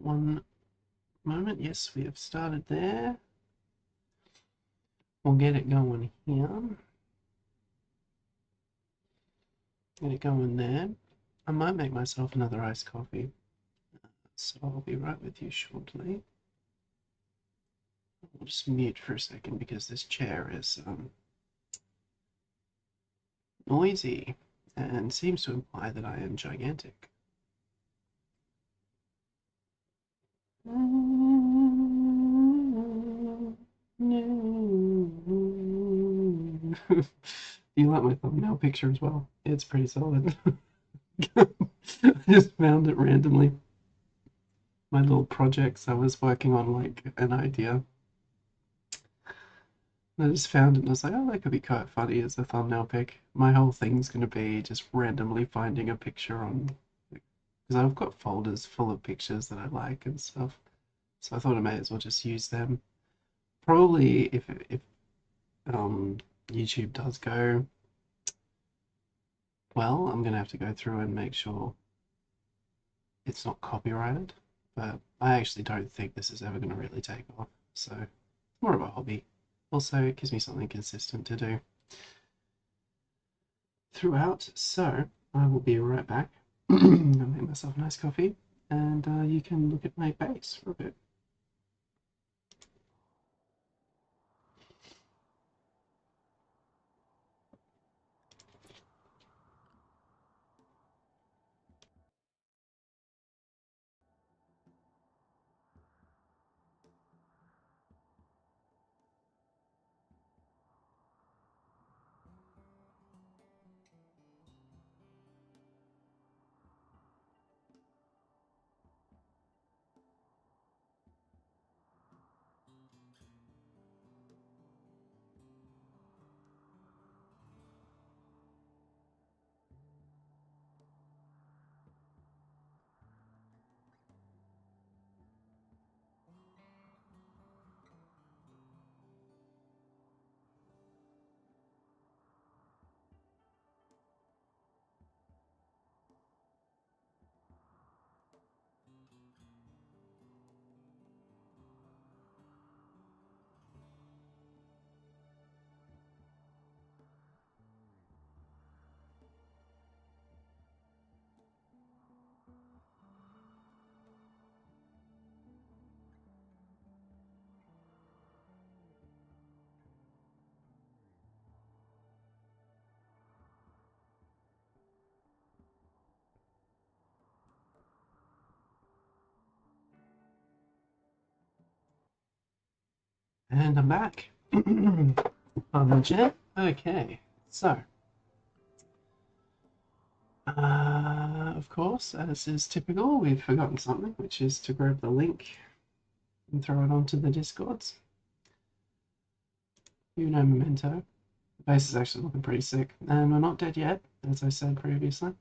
one moment. Yes, we have started there. We'll get it going here. Get it going there. I might make myself another iced coffee. So I'll be right with you shortly. I'll just mute for a second because this chair is noisy and seems to imply that I am gigantic. Do you like my thumbnail picture as well? It's pretty solid. I just found it randomly. My little projects, I was working on like an idea. I just found it and I was like, oh, that could be quite funny as a thumbnail pic. My whole thing's going to be just randomly finding a picture on, because I've got folders full of pictures that I like and stuff. So I thought I may as well just use them. Probably if YouTube does go well, I'm going to have to go through and make sure it's not copyrighted. But I actually don't think this is ever going to really take off. So it's more of a hobby. Also, it gives me something consistent to do throughout. So I will be right back. I'll make myself a nice coffee and you can look at my base for a bit. And I'm back. On the chat. Okay, so of course, as is typical, we've forgotten something, which is to grab the link and throw it onto the Discords. You know, memento. The base is actually looking pretty sick, and we're not dead yet, as I said previously.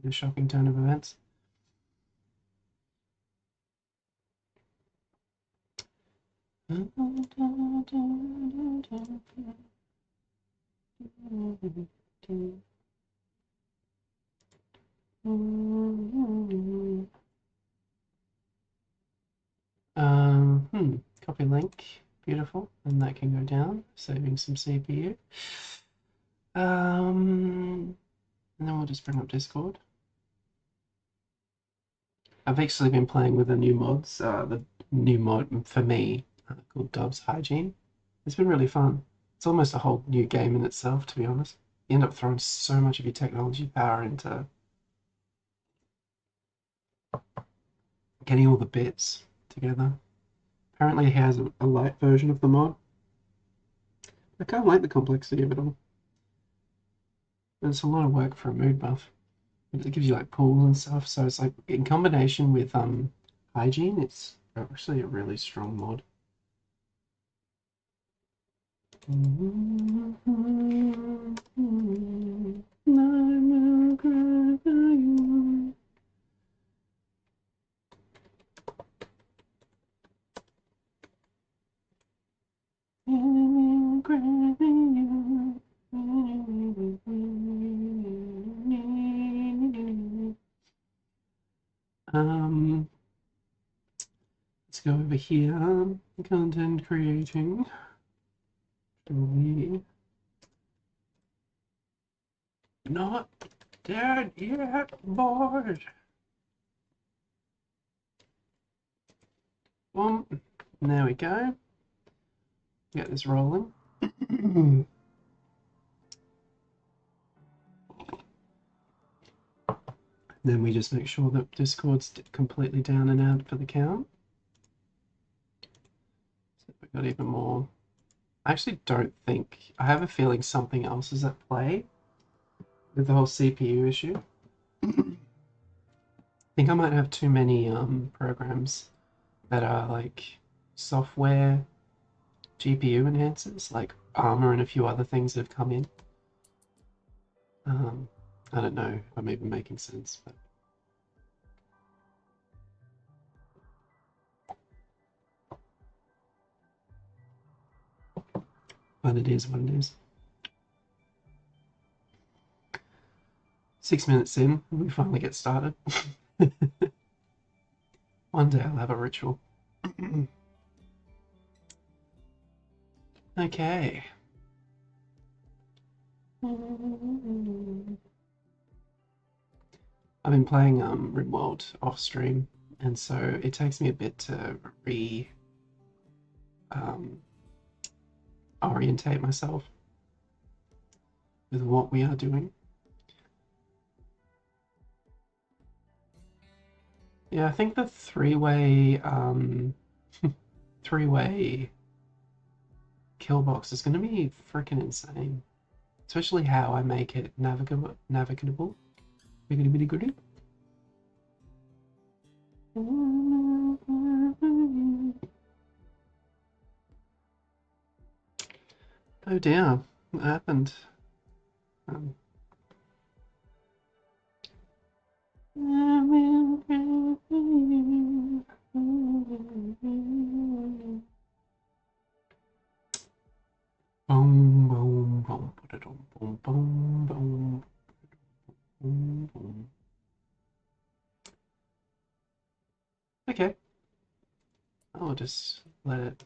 In a shocking turn of events. Copy link, beautiful, and that can go down, saving some CPU. And then we'll just bring up Discord. I've actually been playing with the new mods, the new mod for me called Dub's Hygiene. It's been really fun. It's almost a whole new game in itself, to be honest. You end up throwing so much of your technology power into getting all the bits together. Apparently, he has a light version of the mod. I kind of like the complexity of it all. But it's a lot of work for a mood buff. It gives you like pools and stuff, so it's like in combination with hygiene, it's actually a really strong mod. Let's go over here. Content creating. We not dead yet, boys. Boom. There we go. Get this rolling. Then we just make sure that Discord's completely down and out for the count. So we've got even more. I actually don't think, I have a feeling something else is at play with the whole CPU issue. I think I might have too many programs that are like software GPU enhancers, like Armor and a few other things that have come in. I don't know if I'm even making sense, but it is what it is. 6 minutes in, we finally get started. One day I'll have a ritual. Okay. I've been playing Rimworld off stream, and so it takes me a bit to orientate myself with what we are doing. Yeah, I think the three-way kill box is going to be freaking insane, especially how I make it navigable. Biggity goody. Oh dear, what happened? Boom, boom, boom, boom, boom, boom, boom, boom, boom. Okay. I'll just let it. I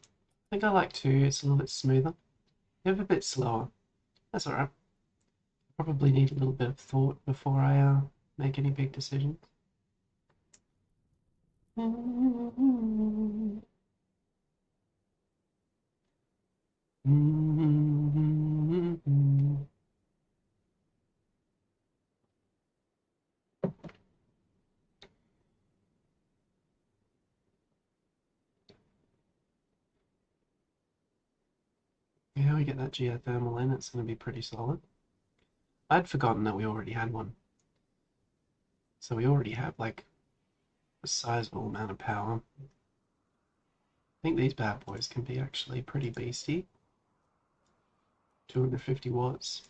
think I like 2, it's a little bit smoother. You have a bit slower. That's alright. Probably need a little bit of thought before I make any big decisions. Yeah, we get that geothermal in, it's going to be pretty solid. I'd forgotten that we already had one. So we already have like a sizable amount of power. I think these bad boys can be actually pretty beasty. 250 watts.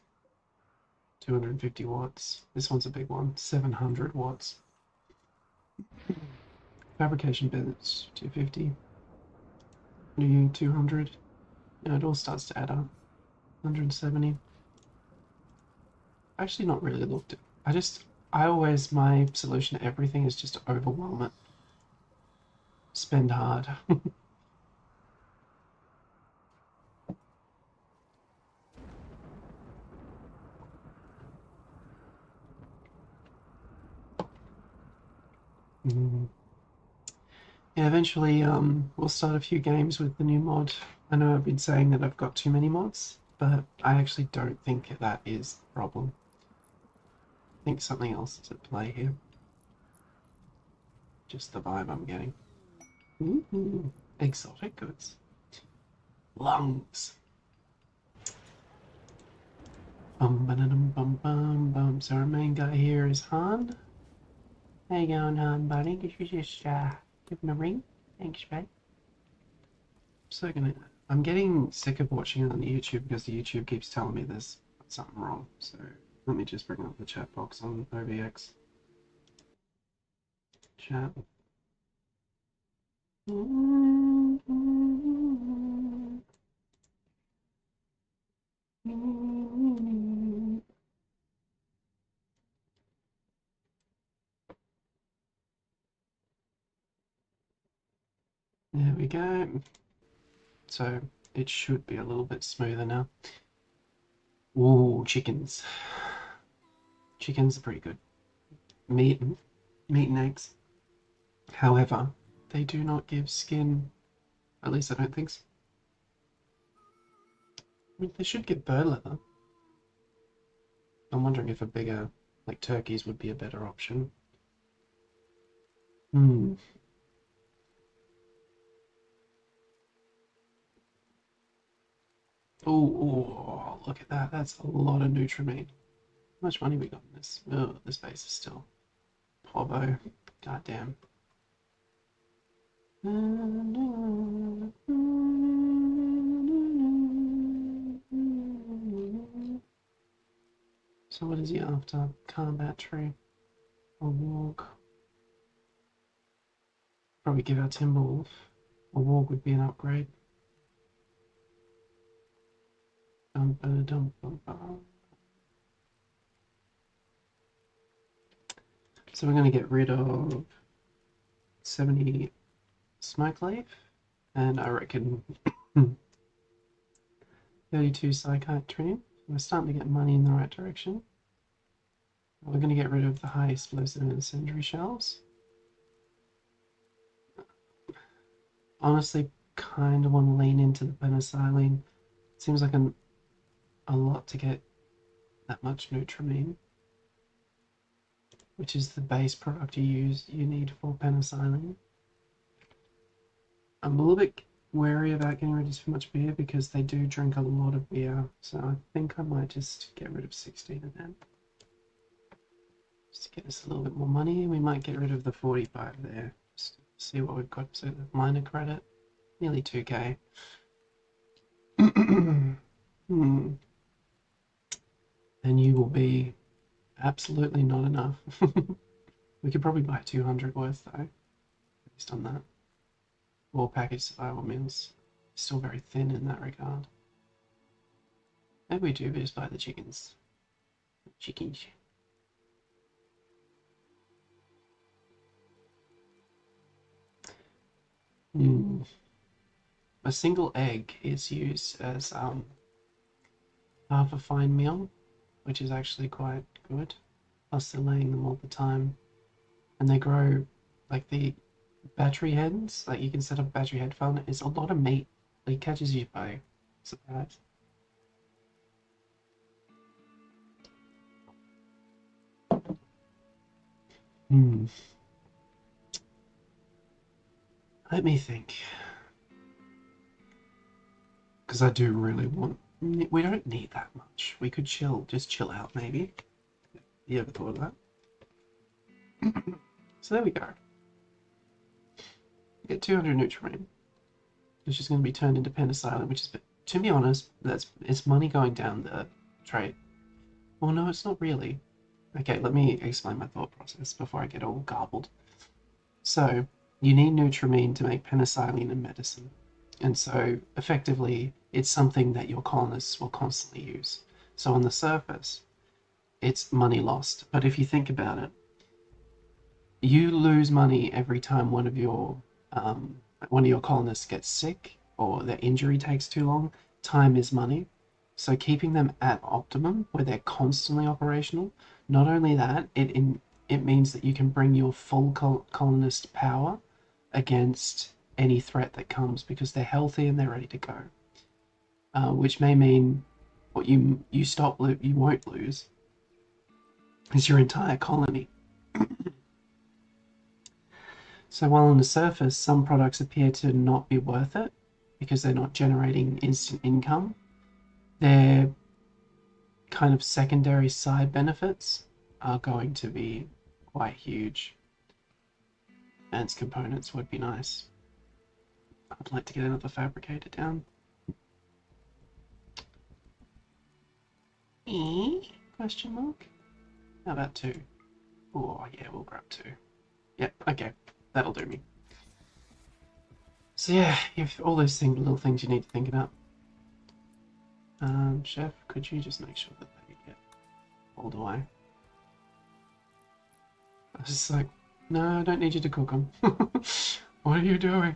250 watts. This one's a big one. 700 watts. Fabrication bits, 250. New 200. Yeah, it all starts to add up. 170. Actually not really looked at. My solution to everything is just to overwhelm it. Spend hard. Yeah, eventually we'll start a few games with the new mod. I know I've been saying that I've got too many mods, but I actually don't think that is the problem. I think something else is at play here. Just the vibe I'm getting. Ooh, exotic goods. Lungs. Bum ba dum bum bum bum. So our main guy here is Han. How you going, Han, buddy? Could you just give him a ring? Thanks, mate. I'm getting sick of watching it on YouTube because the YouTube keeps telling me there's something wrong. So let me just bring up the chat box on OBX. Chat. There we go. So it should be a little bit smoother now. Ooh, chickens. Chickens are pretty good. Meat and eggs. However, they do not give skin. At least I don't think so. I mean, they should give bird leather. I'm wondering if a bigger, like turkeys, would be a better option. Hmm. Oh, look at that. That's a lot of Nutrimine. How much money we got in this? Oh, this base is still Povo. God damn. So what is he after? Combat tree. A walk. Probably give our Timberwolf. A walk would be an upgrade. So we're going to get rid of 70 Smoke Leaf, and I reckon 32 Psychiatry. We're starting to get money in the right direction. We're going to get rid of the high explosive and incendiary shells. Honestly, kind of want to lean into the penicillin. Seems like a lot to get that much Nutrimine, which is the base product you need for penicillin. I'm a little bit wary about getting rid of too much beer because they do drink a lot of beer, so I think I might just get rid of 16 of them. Just to get us a little bit more money. We might get rid of the 45 there. Just to see what we've got. So the minor credit, nearly 2k. Hmm. And you will be absolutely not enough. We could probably buy 200 worth though, based on that. Or packaged survival meals. Still very thin in that regard. Maybe we do just buy the chickens. Chickens. Hmm. A single egg is used as half a fine meal, which is actually quite good. Plus they're laying them all the time. And they grow like the battery hens, like you can set up a battery head farm. It's a lot of meat. It catches you by surprise. Hmm. Let me think. Because I do really want. We don't need that much. We could just chill out maybe. You ever thought of that? So there we go. We get 200 Nutrimine, which is going to be turned into penicillin, which is, to be honest, it's money going down the trade. Well, no, it's not really. Okay, let me explain my thought process before I get all garbled. So, you need Nutrimine to make penicillin and medicine. And so, effectively, it's something that your colonists will constantly use. So, on the surface, it's money lost. But if you think about it, you lose money every time one of your colonists gets sick or their injury takes too long. Time is money. So keeping them at optimum, where they're constantly operational, not only that, it means that you can bring your full colonist power against any threat that comes because they're healthy and they're ready to go. Which may mean what you won't lose is your entire colony. So while on the surface, some products appear to not be worth it because they're not generating instant income, their kind of secondary side benefits are going to be quite huge. Ants components would be nice. I'd like to get another fabricator down. Question mark? How about 2? Oh yeah, we'll grab 2. Yep, okay, that'll do me. So yeah, you've all those little things you need to think about. Chef, could you just make sure that they get pulled away? I was just like, no, I don't need you to cook them. What are you doing?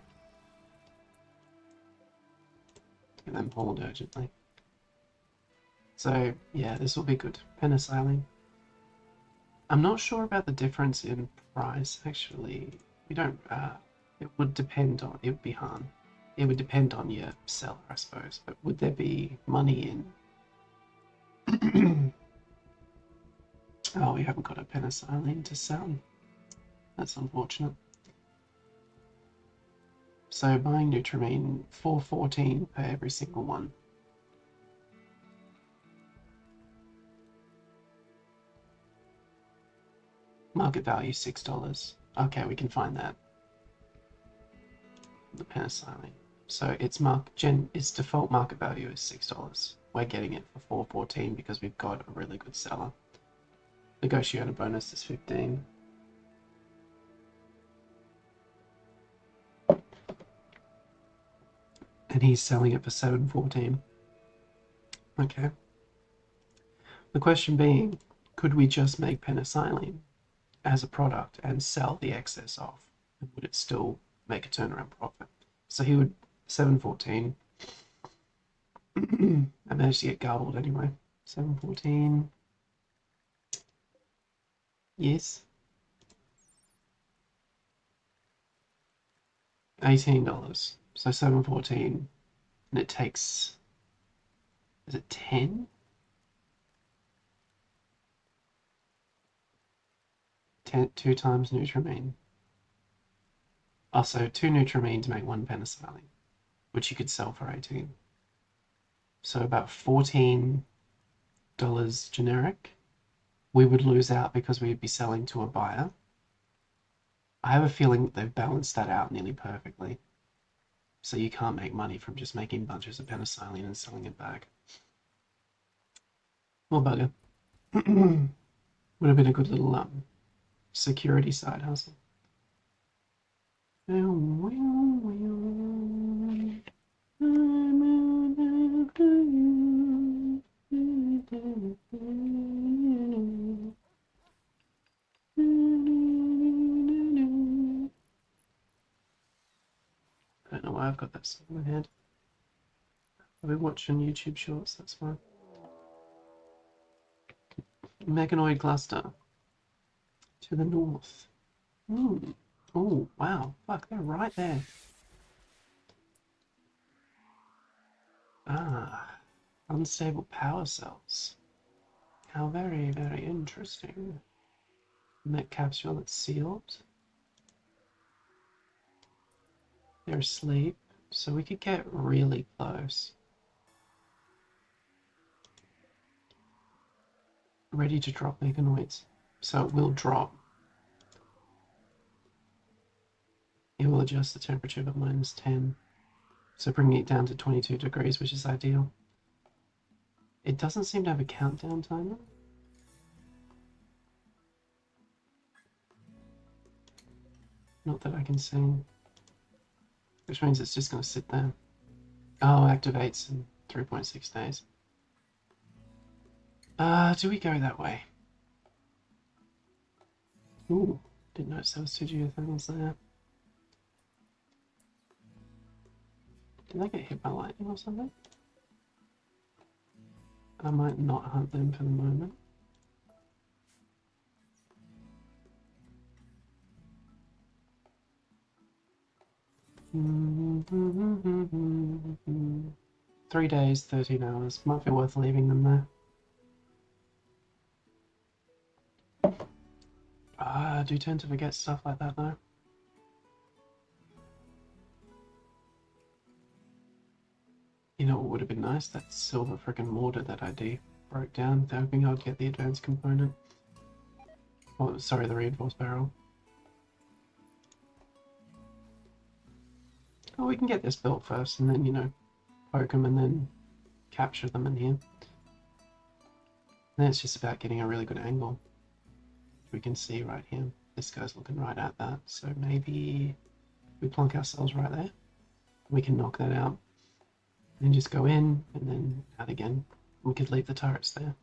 get them hauled urgently. So yeah, this will be good. Penicillin. I'm not sure about the difference in price actually. We don't. It would depend on. It would be Han. It would depend on your seller, I suppose. But would there be money in? Oh, we haven't got a penicillin to sell. That's unfortunate. So buying Nutrimine, 414 per every single one. Market value $6. Okay, we can find that. The penicillin. So its default market value is $6. We're getting it for 414 because we've got a really good seller. Negotiator bonus is 15. And he's selling it for 714. Okay. The question being, could we just make penicillin as a product and sell the excess off? And would it still make a turnaround profit? So he would 714. I managed to get garbled anyway. 714. Yes. $18. So 714. And it takes, is it 10? 2 times Nutrimine. Also, 2 Nutrimine to make 1 penicillin, which you could sell for 18. So about $14 generic. We would lose out because we'd be selling to a buyer. I have a feeling that they've balanced that out nearly perfectly. So you can't make money from just making bunches of penicillin and selling it back. Well, bugger. Would have been a good little security side hustle. I don't know why I've got that song in my head. I've been watching YouTube shorts, that's fine. Mechanoid cluster to the north. Oh, wow. Fuck, they're right there. Ah, unstable power cells. How very, very interesting. Mech capsule that's sealed. They're asleep, so we could get really close. Ready to drop mechanoids. So it will drop. It will adjust the temperature by -10. So bringing it down to 22 degrees, which is ideal. It doesn't seem to have a countdown timer. Not that I can see. Which means it's just going to sit there. Oh, activates in 3.6 days. Do we go that way? Ooh, didn't notice there was 2 geothermals there. Did they get hit by lightning or something? I might not hunt them for the moment. Mm-hmm. 3 days, 13 hours. Might be worth leaving them there. I do tend to forget stuff like that though. You know what would have been nice? That silver frickin' mortar that I broke down, hoping I'd get the advanced component. Oh, sorry, the reinforced barrel. Oh, we can get this built first and then, you know, poke them and then capture them in here. Then it's just about getting a really good angle. We can see right here. This guy's looking right at that. So maybe we plonk ourselves right there. We can knock that out. And just go in and then out again. We could leave the turrets there.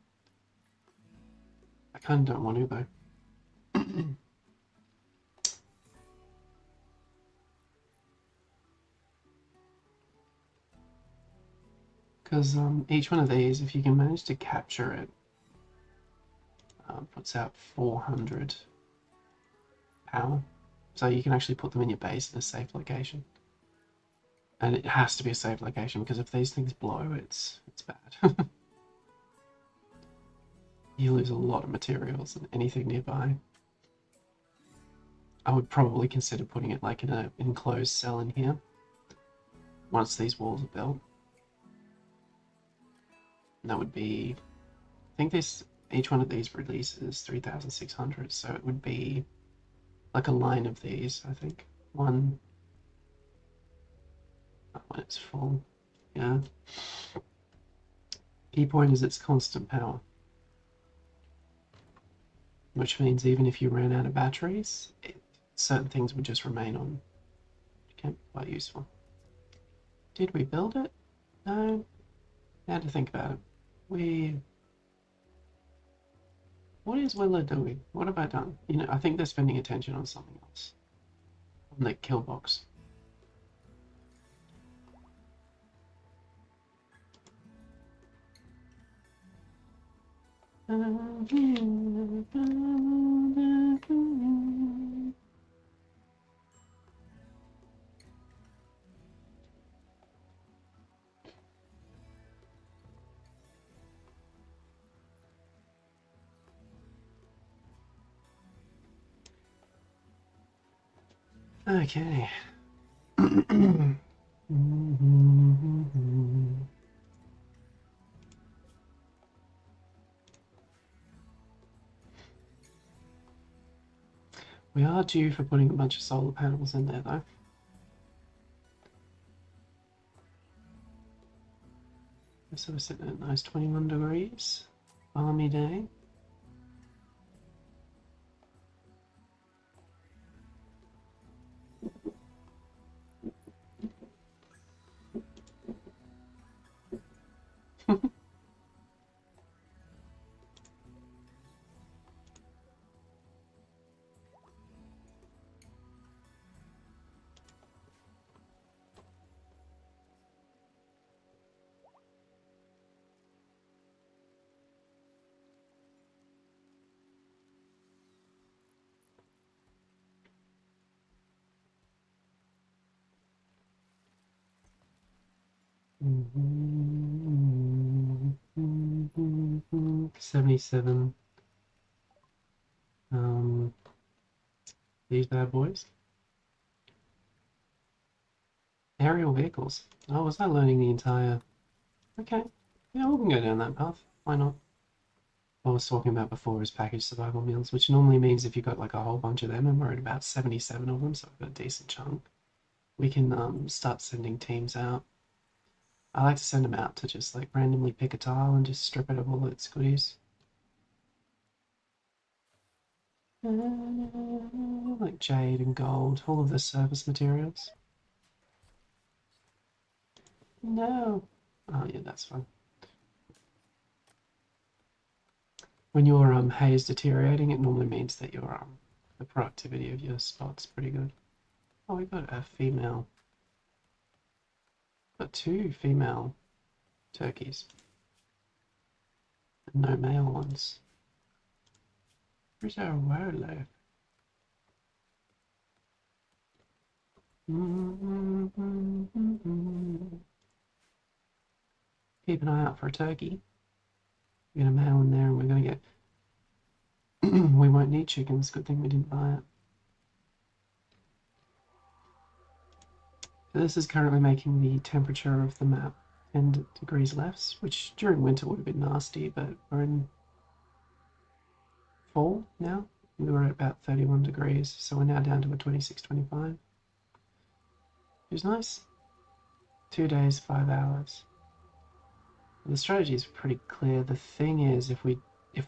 I kind of don't want to though. Because each one of these, if you can manage to capture it, puts out 400 power. So you can actually put them in your base in a safe location. And it has to be a safe location, because if these things blow, it's bad. You lose a lot of materials and anything nearby. I would probably consider putting it like in an enclosed cell in here once these walls are built. And that would be, I think each one of these releases 3,600, so it would be like a line of these, I think. One when it's full. Yeah. Key point is its constant power, which means even if you ran out of batteries, certain things would just remain on. It can be quite useful. Did we build it? No. Now to think about it. What is Willow doing? What have I done? You know, I think they're spending attention on something else. On the kill box. Okay. We are due for putting a bunch of solar panels in there, though. So we're sitting at a nice 21 degrees. Balmy day. Mm-hmm. 77. These bad boys. Aerial vehicles. Oh, was I learning the entire... Okay. Yeah, we can go down that path. Why not? What I was talking about before is packaged survival meals, which normally means if you've got like a whole bunch of them, and we're at about 77 of them, so I've got a decent chunk, we can start sending teams out. I like to send them out to just like randomly pick a tile and just strip it of all its goodies. Like jade and gold, all of the surface materials. No. Oh yeah, that's fine. When your hay is deteriorating, it normally means that your the productivity of your spot's pretty good. Oh, we got a female. Got two female turkeys. And no male ones. Where's our wildlife? Keep an eye out for a turkey. We get a male in there and we're going to get... we won't need chickens. Good thing we didn't buy it. So this is currently making the temperature of the map 10 degrees less, which during winter would have been nasty, but we're in fall now. We were at about 31 degrees, so we're now down to a 26, 25. Which is nice. 2 days, 5 hours. The strategy is pretty clear. The thing is, if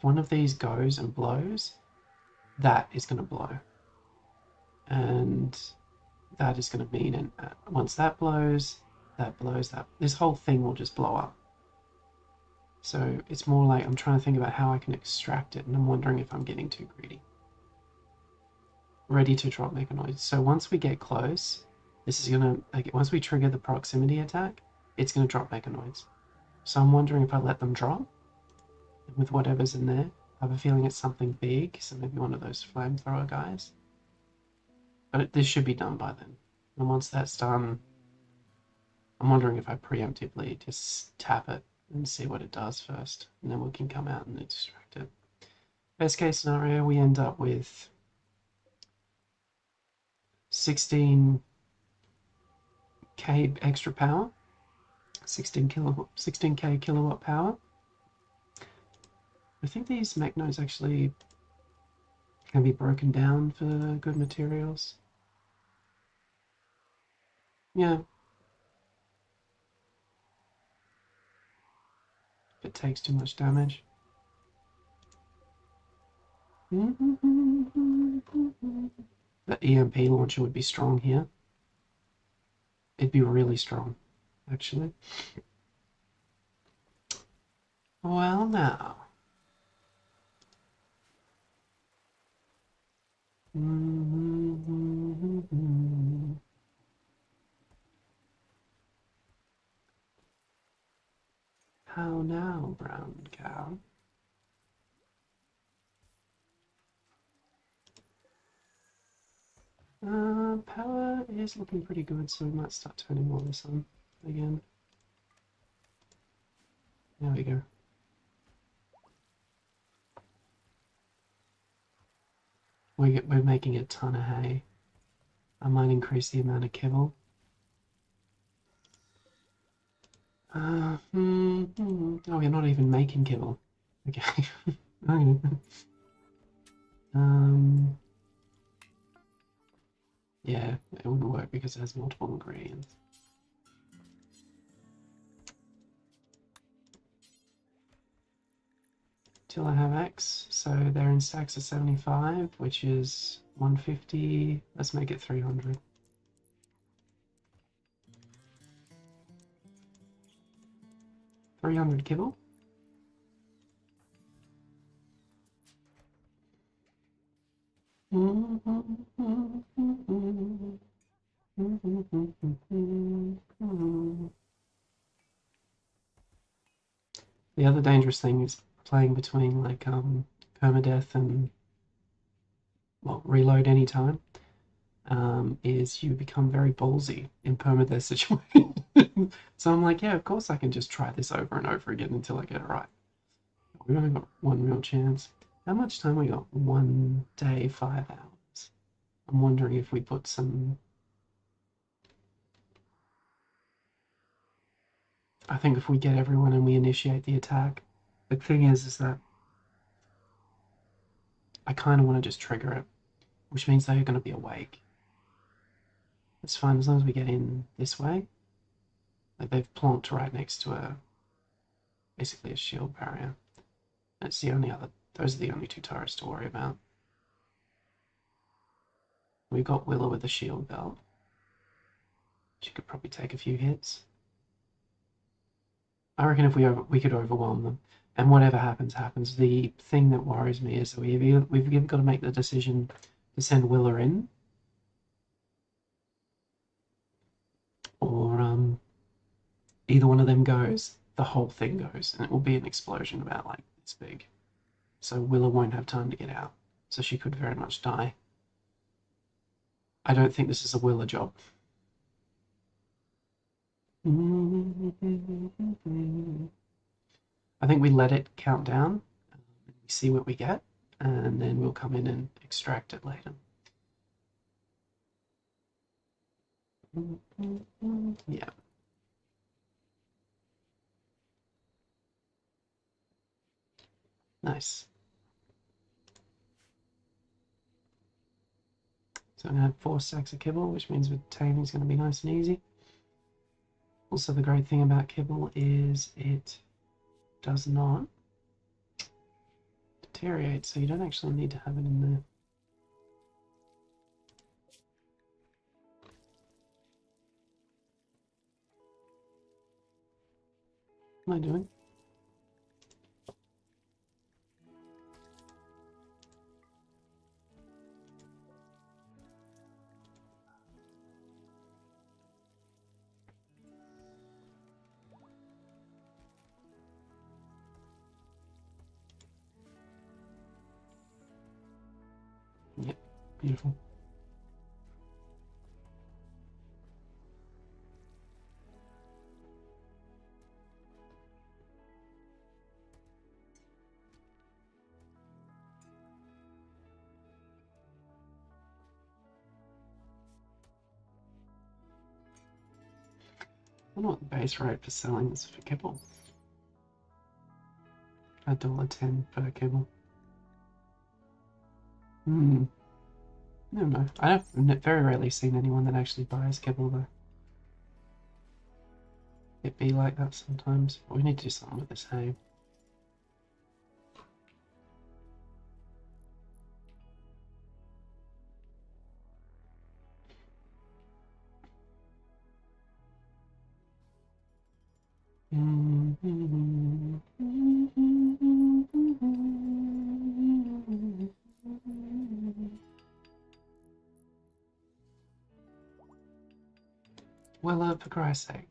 one of these goes and blows, that is going to blow. And that is going to mean, and once that blows, this whole thing will just blow up. So it's more like I'm trying to think about how I can extract it, and I'm wondering if I'm getting too greedy. Ready to drop mechanoids. So once we get close, this is gonna, like, once we trigger the proximity attack, it's gonna drop mechanoids. So I'm wondering if I let them drop with whatever's in there. I have a feeling it's something big, so maybe one of those flamethrower guys. But this should be done by then. And once that's done, I'm wondering if I preemptively just tap it and see what it does first, and then we can come out and extract it. Best case scenario, we end up with 16k extra power, 16k kilowatt power. I think these mech nodes actually can be broken down for good materials. Yeah. If it takes too much damage. The EMP launcher would be strong here. It'd be really strong, actually. Well, now. How now, brown cow? Power is looking pretty good, so we might start turning all this on again. There we go. We're making a ton of hay. I might increase the amount of kibble. Oh, we're not even making kibble. Okay. Okay. Yeah, it wouldn't work because it has multiple ingredients. Till I have X, so they're in stacks of 75, which is 150. Let's make it 300. 300 kibble. The other dangerous thing is playing between like permadeath and well reload anytime. Is you become very ballsy in permadeath situations. So I'm like, yeah, of course I can just try this over and over again until I get it right. We've only got one real chance. How much time we got? 1 day, 5 hours. I'm wondering if we put some. I think if we get everyone and we initiate the attack, the thing is that I kind of want to just trigger it, which means they're going to be awake. It's fine as long as we get in this way. Like they've plonked right next to basically a shield barrier. That's the only other. Those are the only two turrets to worry about. We've got Willow with a shield belt. She could probably take a few hits. I reckon if we could overwhelm them, and whatever happens, happens. The thing that worries me is that we've either got to make the decision to send Willa in, or either one of them goes, the whole thing goes, and it will be an explosion about like this big. So Willa won't have time to get out, so she could very much die. I don't think this is a Willa job. I think we let it count down, we see what we get, and then we'll come in and extract it later. Yeah. Nice. So I'm going to have 4 stacks of kibble, which means with taming is going to be nice and easy. Also, the great thing about kibble is it does not deteriorate, so you don't actually need to have it in there. What am I doing? Beautiful. I wonder what the base rate for selling this for kibble. $1.10 per kibble. Hmm. No, no. I've very rarely seen anyone that actually buys kibble though. It be like that sometimes. But we need to do something with this hay. Well, for Christ's sake.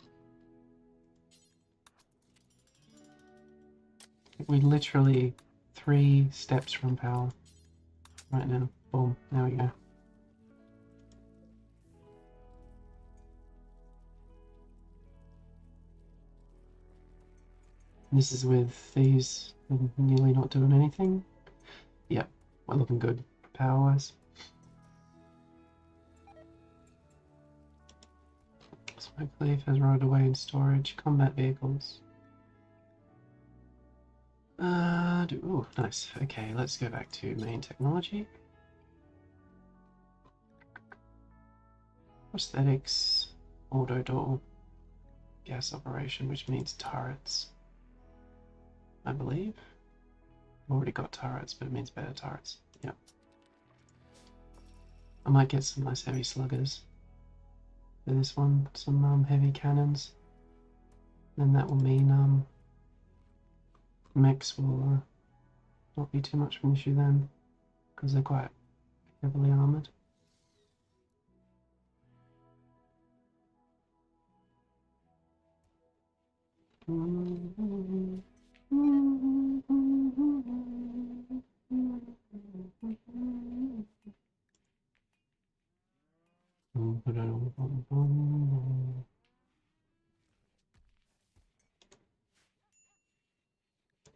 We're literally 3 steps from power right now. Boom. There we go. This is with these nearly not doing anything. Yep, we're looking good power-wise. Smoke leaf has rotted away in storage. Combat vehicles. Oh, nice. Okay, let's go back to main technology. Prosthetics, auto door, gas operation, which means turrets, I believe. I've already got turrets, but it means better turrets. Yep. I might get some nice heavy sluggers for this one, some heavy cannons. Then that will mean mechs will not be too much of an issue then, because they're quite heavily armoured.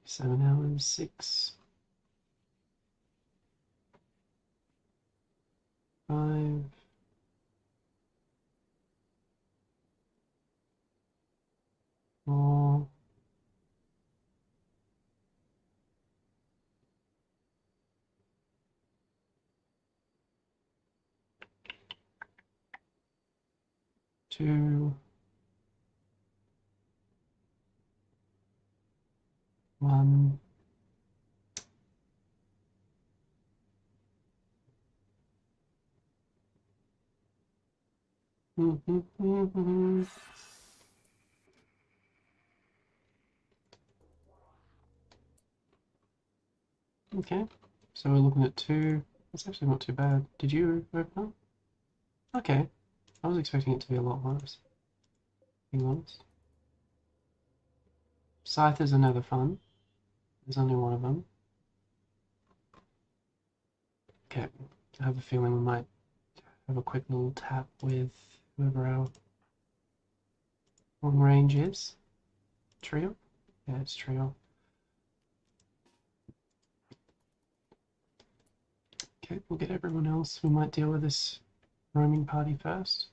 Seven hours, 6, 5, 4, 2, 1. Okay, so we're looking at 2. That's actually not too bad. Did you open up? Okay, I was expecting it to be a lot worse, being honest. Scythers are never fun. There's only one of them. Okay, I have a feeling we might have a quick little tap with whoever our long range is. Trio? Yeah, it's trio. Okay, we'll get everyone else. We might deal with this roaming party first.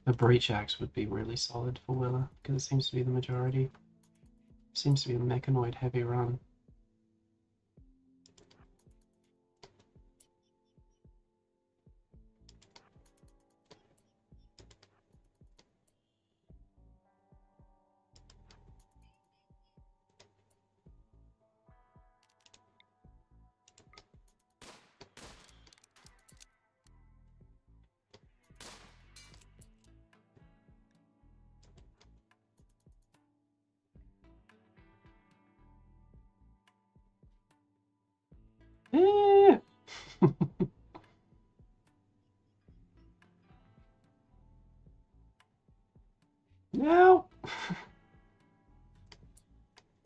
A breach axe would be really solid for Willa, because it seems to be the majority. It seems to be a mechanoid heavy run.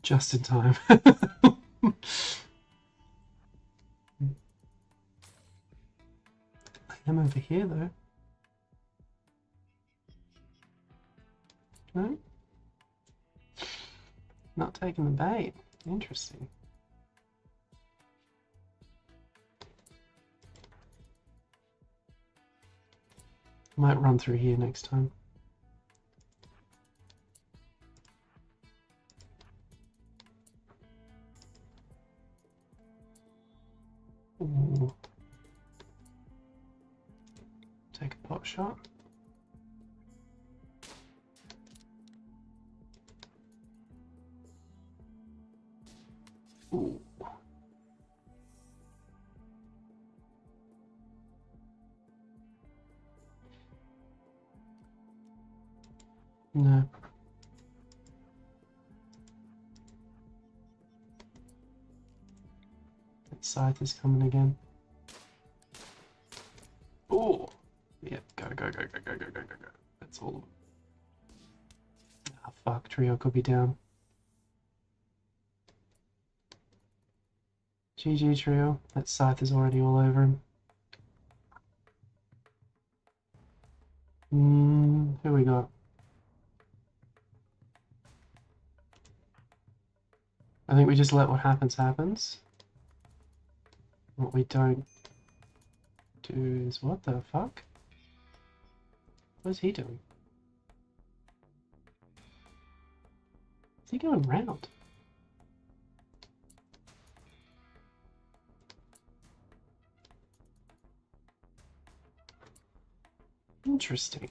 Just in time. I'm over here though. No? Not taking the bait. Interesting. Might run through here next time. Ooh. Take a pot shot. Ooh. No. That scythe is coming again. Oh, yep. Go, go, go, go, go, go, go, go, go. That's all of them. Ah, fuck. Trio could be down. GG Trio. That scythe is already all over him. Who we got? I think we just let what happens happens. What we don't do is what the fuck? What is he doing? Is he going round? Interesting.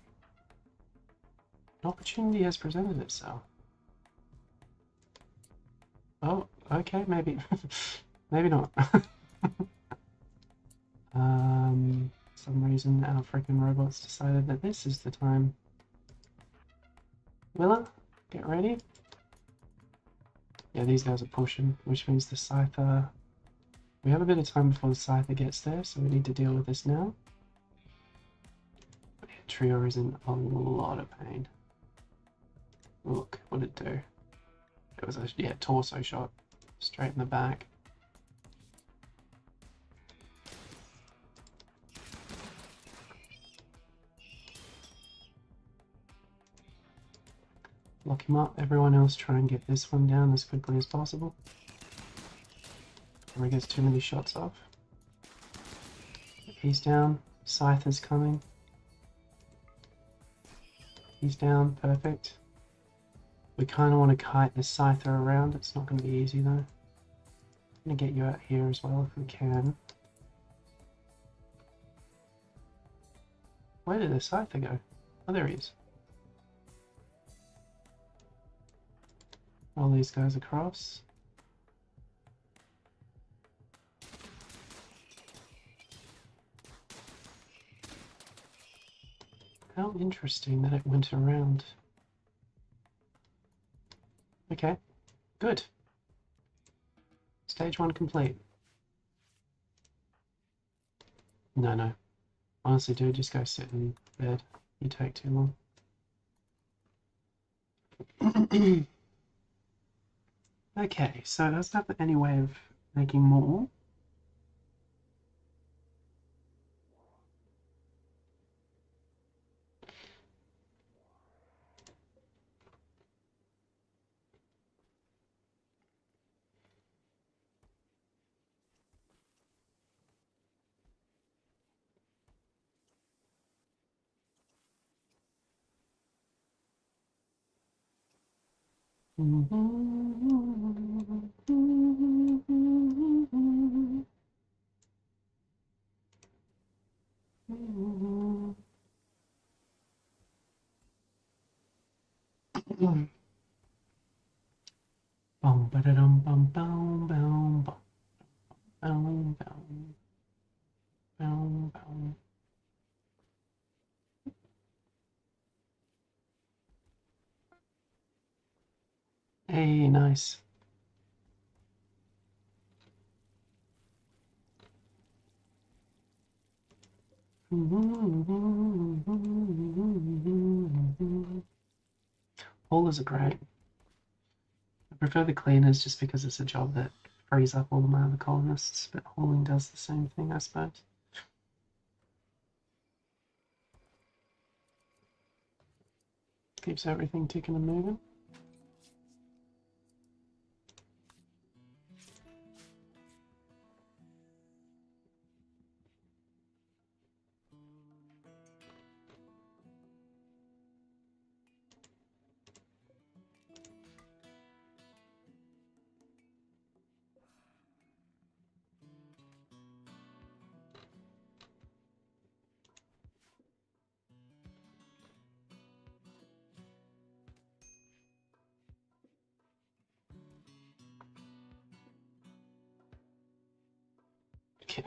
An opportunity has presented itself. Oh, okay, maybe. Maybe not. Some reason our freaking robots decided that this is the time. Willa, get ready. Yeah, these guys are pushing, which means the Scyther... We have a bit of time before the Scyther gets there, so we need to deal with this now. But yeah, Trio is in a lot of pain. Look, what did it do? It was a torso shot, straight in the back. Lock him up. Everyone else try and get this one down as quickly as possible. Before he gets too many shots off. He's down. Scythe is coming. He's down. Perfect. We kind of want to kite this Scyther around. It's not going to be easy though. I'm going to get you out here as well if we can. Where did the Scyther go? Oh, there he is. All these guys across. How interesting that it went around. Okay, good. Stage 1 complete. No. Honestly, dude, just go sit in bed. You take too long. Okay, so does that have any way of making more? Bum ba da dum bum bum bum bum bum bum bum bum. Hey, nice. Haulers are great. prefer the cleaners just because it's a job that frees up all of my other colonists, but hauling does the same thing, I suppose. Keeps everything ticking and moving. Okay.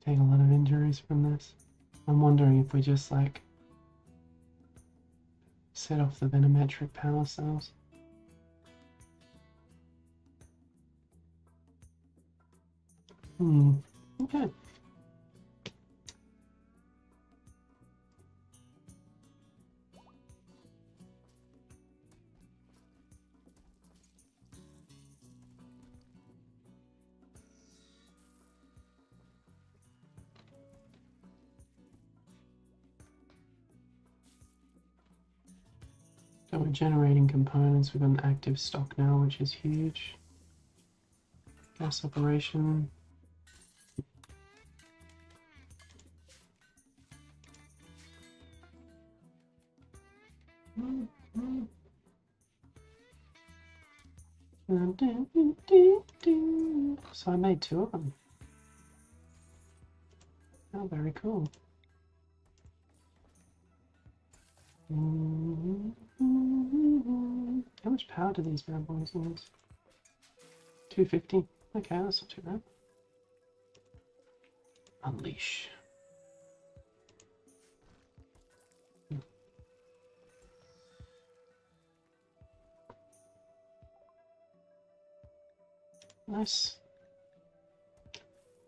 Take a lot of injuries from this. I'm wondering if we just like set off the venometric power cells. Okay. So we're generating components. We've got an active stock now, which is huge. Gas operation. So I made 2 of them. Oh, very cool. How much power do these bad boys use? 250. Okay, that's not too bad. Unleash. Nice.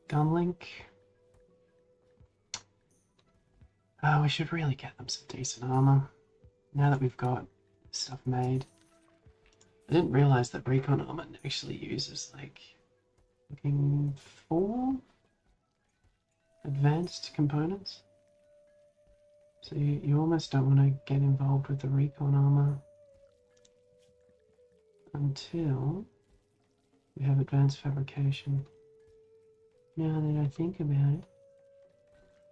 Gun link. Oh, we should really get them some decent armor. Now that we've got stuff made. I didn't realize that recon armor actually uses like looking for advanced components. So you almost don't want to get involved with the recon armor until you have advanced fabrication. Now that I think about it,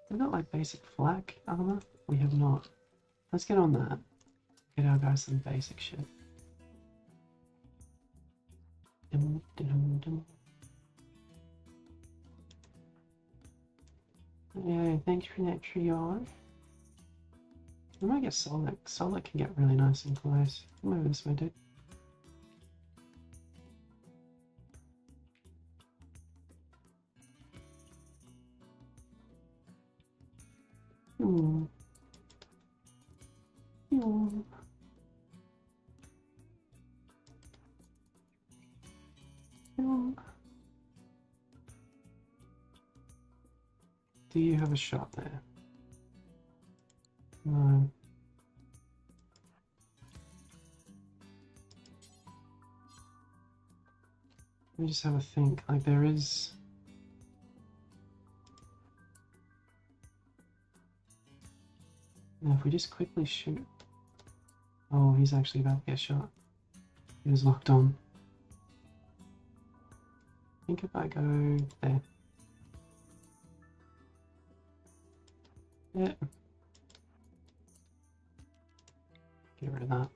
we've got like basic flak armor. We have not. Let's get on that. Get our guys some basic shit. Yeah, thanks for that trio. I might get Solid. Solid can get really nice and close. Come over this way, dude. Do you have a shot there? No. Let me just have a think. Like there is. Now if we just quickly shoot. Oh, he's actually about to get shot. He was locked on. I think if I go there. Yeah. Get rid of that.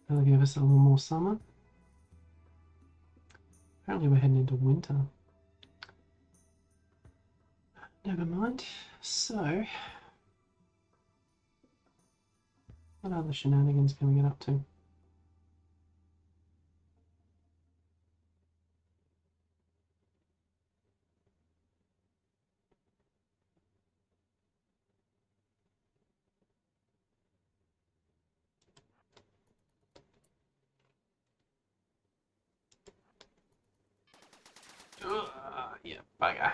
That'll give us a little more summer. Apparently we're heading into winter. Never mind. So, what other shenanigans can we get up to? Yeah, bugger.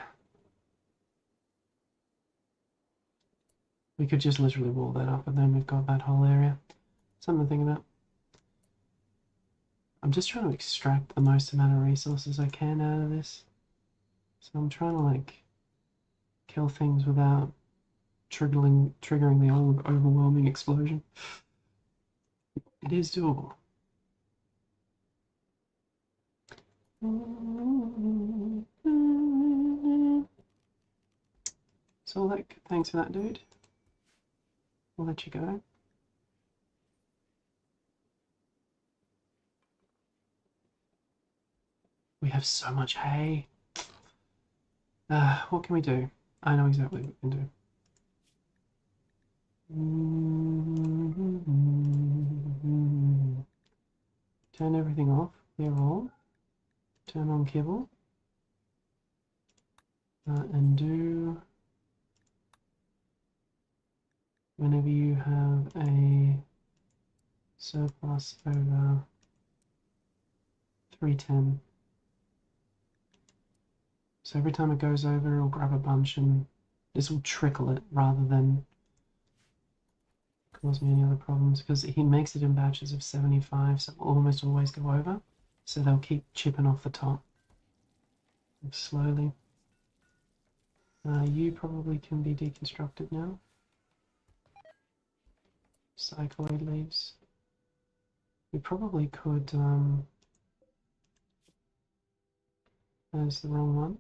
We could just literally wall that up and then we've got that whole area. Something to think about. I'm just trying to extract the most amount of resources I can out of this. So I'm trying to like kill things without triggering the old overwhelming explosion. It is doable. So like, thanks for that, dude. I'll let you go. We have so much hay. What can we do? I know exactly what we can do. Turn everything off. Clear all. Turn on kibble. And do whenever you have a surplus over 310. So every time it goes over, it'll grab a bunch and this will trickle it rather than cause me any other problems, because he makes it in batches of 75, so it'll almost always go over. So they'll keep chipping off the top slowly. You probably can be deconstructed now. Cycloid leaves. We probably could, there's the wrong one.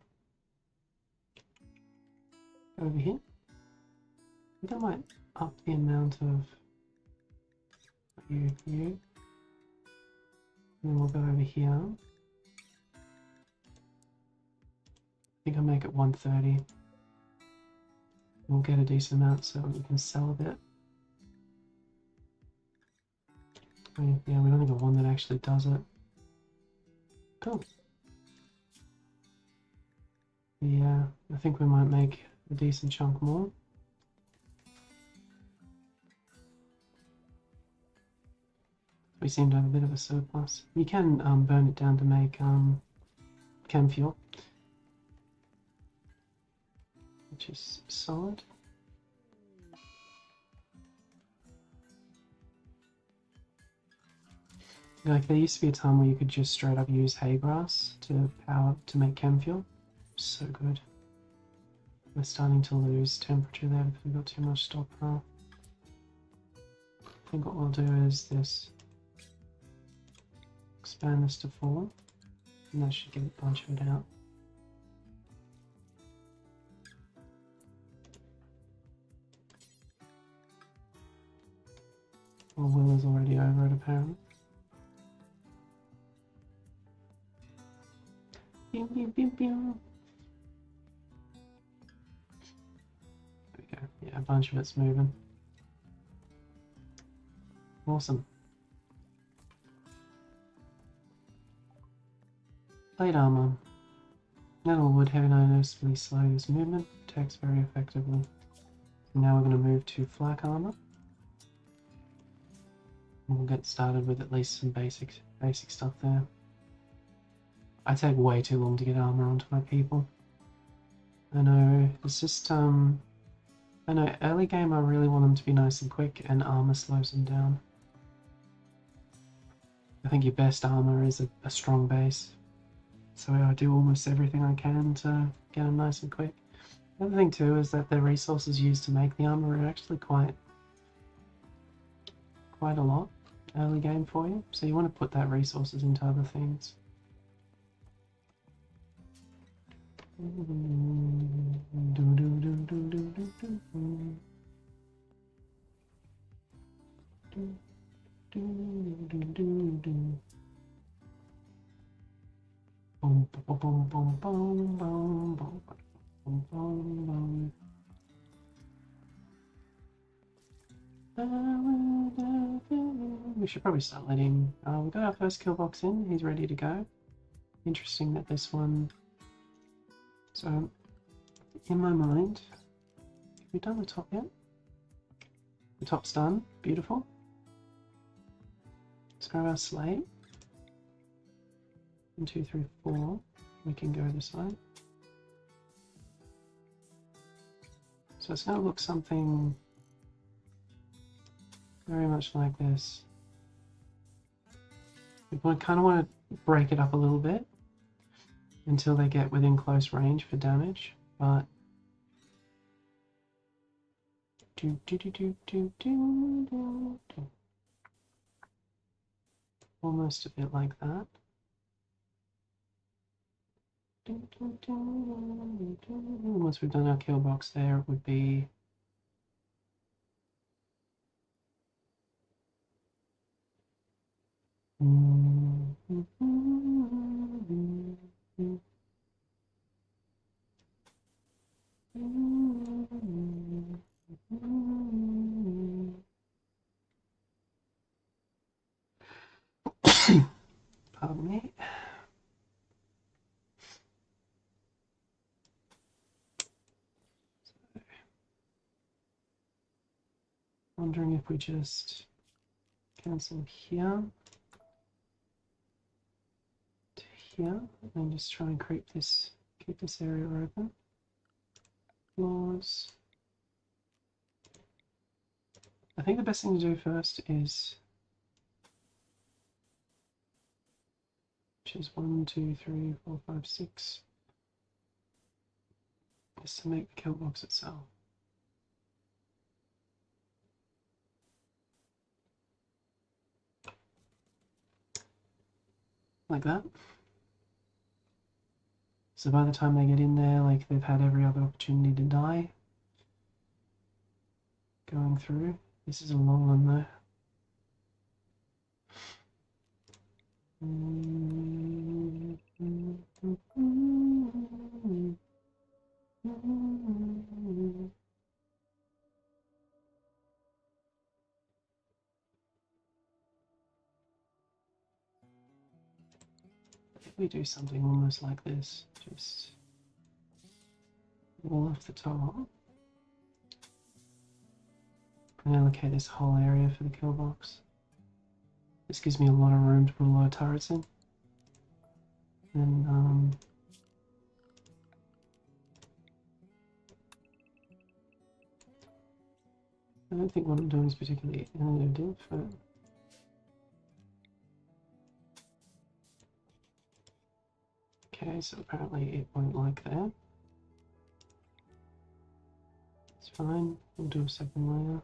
Over here. I think I might up the amount of you. And then we'll go over here. I think I'll make it 130. We'll get a decent amount so we can sell a bit. Yeah, we only got one that actually does it. Cool. Yeah, I think we might make a decent chunk more. We seem to have a bit of a surplus. You can burn it down to make chem fuel, which is solid. Like, there used to be a time where you could just straight up use hay grass to make chem fuel. So good. We're starting to lose temperature there because we've got too much stockpile. I think what we'll do is this. Expand this to 4, and that should get a bunch of it out. Well, Will is already over it apparently. Pew, pew, pew, pew. There we go. Yeah, a bunch of it's moving. Awesome. Plate armor. Metal wood heavy noticeably slows movement, protects very effectively. Now we're going to move to flak armor. And we'll get started with at least some basic stuff there. I take way too long to get armor onto my people. I know, it's just, I know, early game I really want them to be nice and quick, and armor slows them down. I think your best armor is a strong base. So I do almost everything I can to get them nice and quick. The other thing too is that the resources used to make the armor are actually quite a lot early game for you. So you want to put that resources into other things. should probably start letting... we got our first kill box in. He's ready to go. Interesting that this one... So, in my mind... Have we done the top yet? The top's done. Beautiful. Let's grab our slate. 1, 2, 3, 4. We can go this way. So it's going to look something very much like this. We kind of want to break it up a little bit until they get within close range for damage, but almost a bit like that. Once we've done our kill box there, it would be pardon me. Wondering if we just cancel here to here and just try and keep this area open. Floors. I think the best thing to do first is, which is 1, 2, 3, 4, 5, 6, is to make the kill box itself. Like that. So by the time they get in there, like they've had every other opportunity to die. Going through. This is a long one though. If we do something almost like this, just wall off the top and allocate this whole area for the kill box. This gives me a lot of room to put a lot of turrets in. And I don't think what I'm doing is particularly innovative, but okay, so apparently it won't like that. It's fine, we'll do a second layer.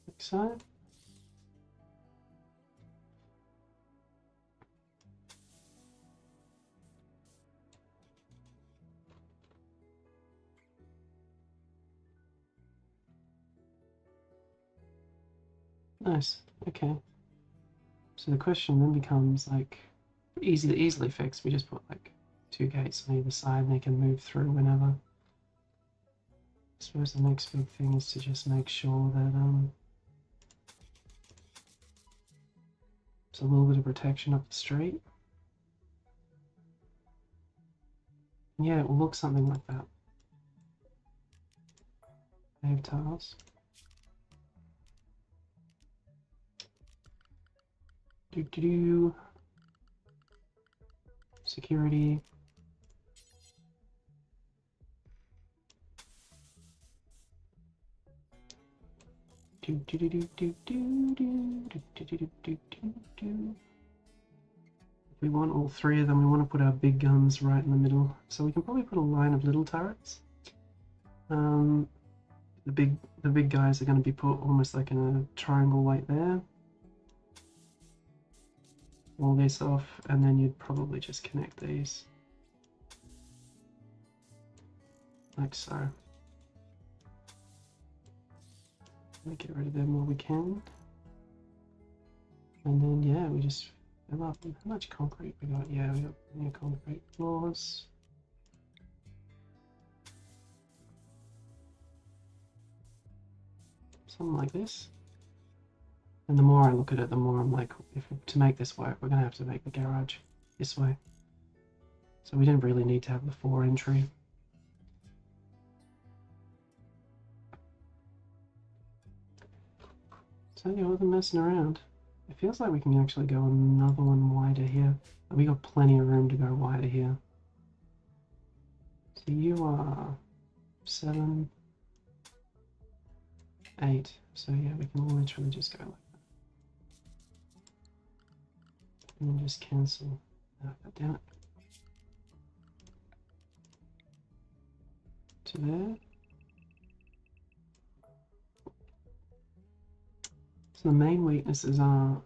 Like so. Nice, okay. So the question then becomes like, easily fixed. We just put like 2 gates on either side and they can move through whenever. I suppose the next big thing is to just make sure that there's a little bit of protection up the street. Yeah, it will look something like that. Paved tiles. Security. If we want all 3 of them, we want to put our big guns right in the middle. So we can probably put a line of little turrets. The big guys are going to be put almost like in a triangle right there. All this off, and then you'd probably just connect these like so. We'll get rid of them while we can, and then yeah, we just fill up. How much concrete we got? Yeah, we got plenty of concrete floors. Something like this. And the more I look at it, the more I'm like, if to make this work, we're gonna have to make the garage this way. So we didn't really need to have the 4 entry. So yeah, other than messing around, it feels like we can actually go another one wider here. We got plenty of room to go wider here. So you are 7, 8. So yeah, we can literally just go like that. And then just cancel that down to there. So the main weaknesses are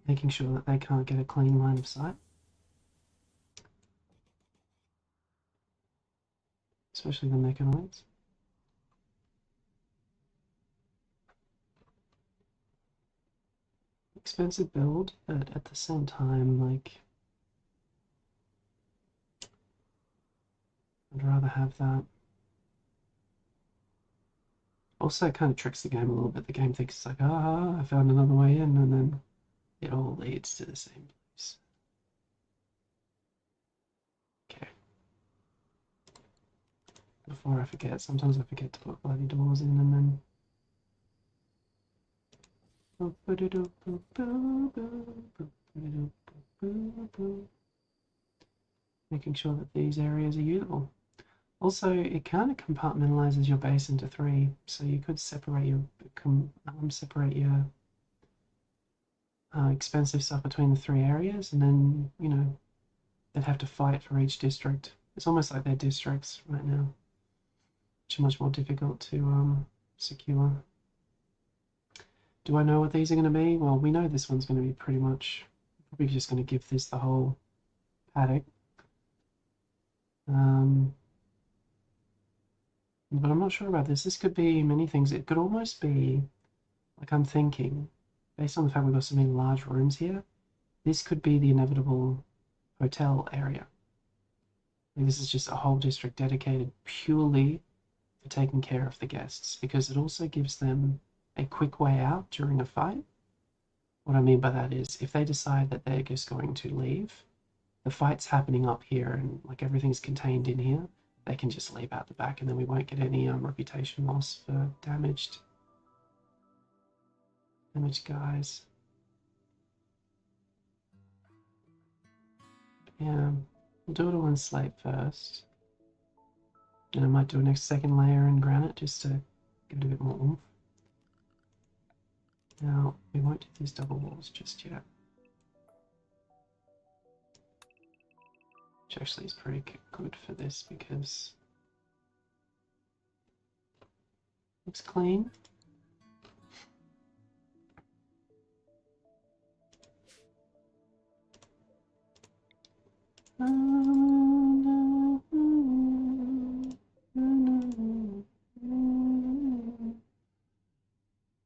making sure that they can't get a clean line of sight. Especially the mechanoids. Expensive build, but at the same time, like, I'd rather have that. Also, it kind of tricks the game a little bit. The game thinks it's like, ah, I found another way in, and then it all leads to the same place. Okay. Before I forget, sometimes I forget to put bloody doors in, and then making sure that these areas are usable. Also, it kind of compartmentalizes your base into 3, so you could separate your expensive stuff between the 3 areas, and then they'd have to fight for each district. It's almost like they're districts right now, which are much more difficult to secure. Do I know what these are going to be? Well, we know this one's going to be pretty much, probably just going to give this the whole paddock. But I'm not sure about this. This could be many things. It could almost be, like I'm thinking, based on the fact we've got so many large rooms here, this could be the inevitable hotel area. Like this is just a whole district dedicated purely for taking care of the guests, because it also gives them a quick way out during a fight. What I mean by that is if they decide that they're just going to leave, the fight's happening up here and like everything's contained in here, they can just leave out the back and then we won't get any reputation loss for damaged guys. Yeah, we'll do it all in slate first. And I might do a next second layer in granite just to give it a bit more oomph. Now, we won't do these double walls just yet. Which actually is pretty good for this because it looks clean.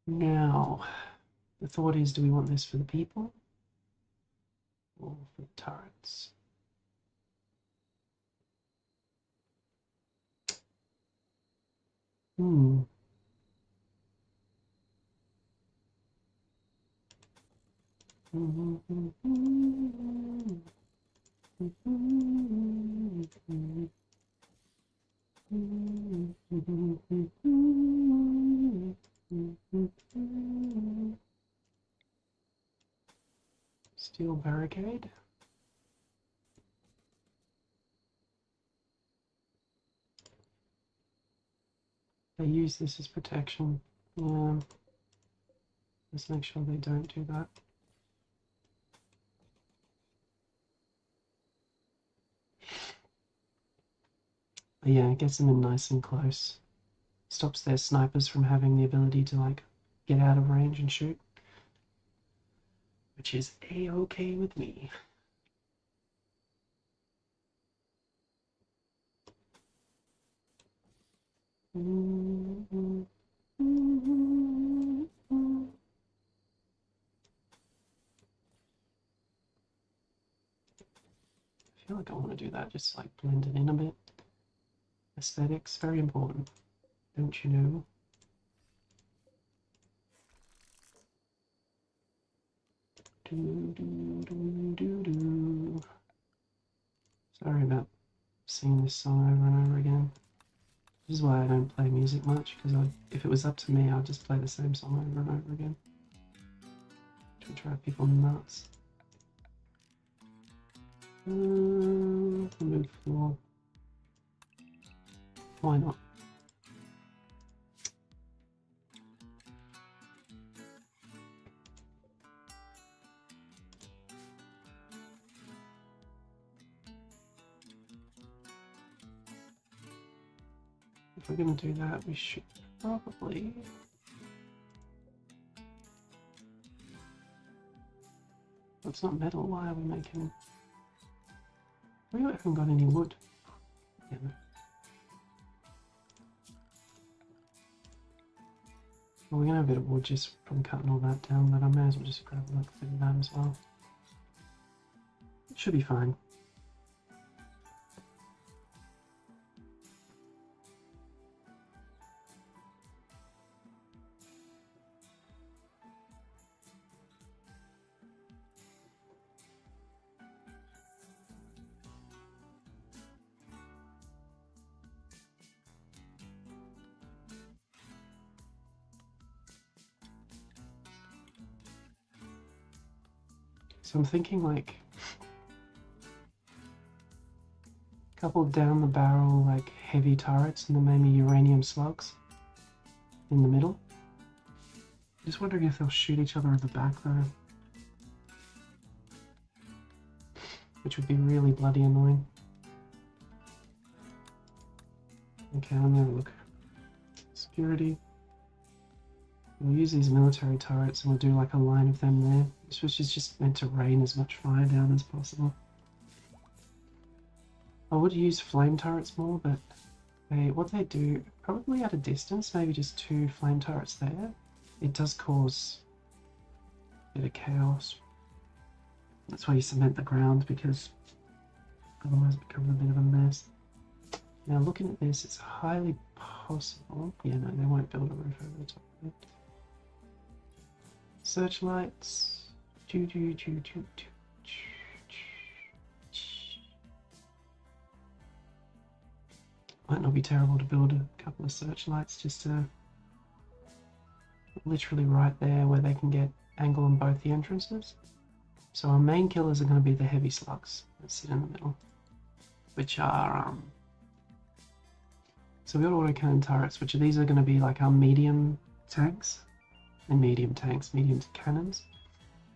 Now, the thought is, do we want this for the people or for the turrets? Steel barricade. They use this as protection. Yeah. Let's make sure they don't do that. But yeah, it gets them in nice and close. Stops their snipers from having the ability to like get out of range and shoot. Which is a-okay with me. I feel like I want to do that, just like blend it in a bit. Aesthetics, very important, don't you know? Sorry about singing this song over and over again. This is why I don't play music much, because if it was up to me, I'd just play the same song over and over again to drive people nuts. Move floor. Why not? If we're going to do that, we should probably... It's not metal, why are we making... We haven't got any wood. Yeah. Well, we're going to have a bit of wood just from cutting all that down, but I may as well just grab a little bit of that as well. It should be fine. So I'm thinking like a couple down the barrel like heavy turrets and then maybe uranium slugs in the middle. Just wondering if they'll shoot each other at the back though, which would be really bloody annoying. Okay, let me have a look. Security. We'll use these military turrets and we'll do like a line of them there. This was just meant to rain as much fire down as possible. I would use flame turrets more, but what they do, probably at a distance, maybe just 2 flame turrets there, it does cause a bit of chaos. That's why you cement the ground, because otherwise it becomes a bit of a mess. Now looking at this, it's highly possible... Yeah, no, they won't build a roof over the top of it. Searchlights. Might not be terrible to build a couple of searchlights just to literally right there where they can get angle on both the entrances. So our main killers are going to be the heavy slugs that sit in the middle, which are so we've got autocannon turrets, which these are going to be like our medium tanks, medium cannons.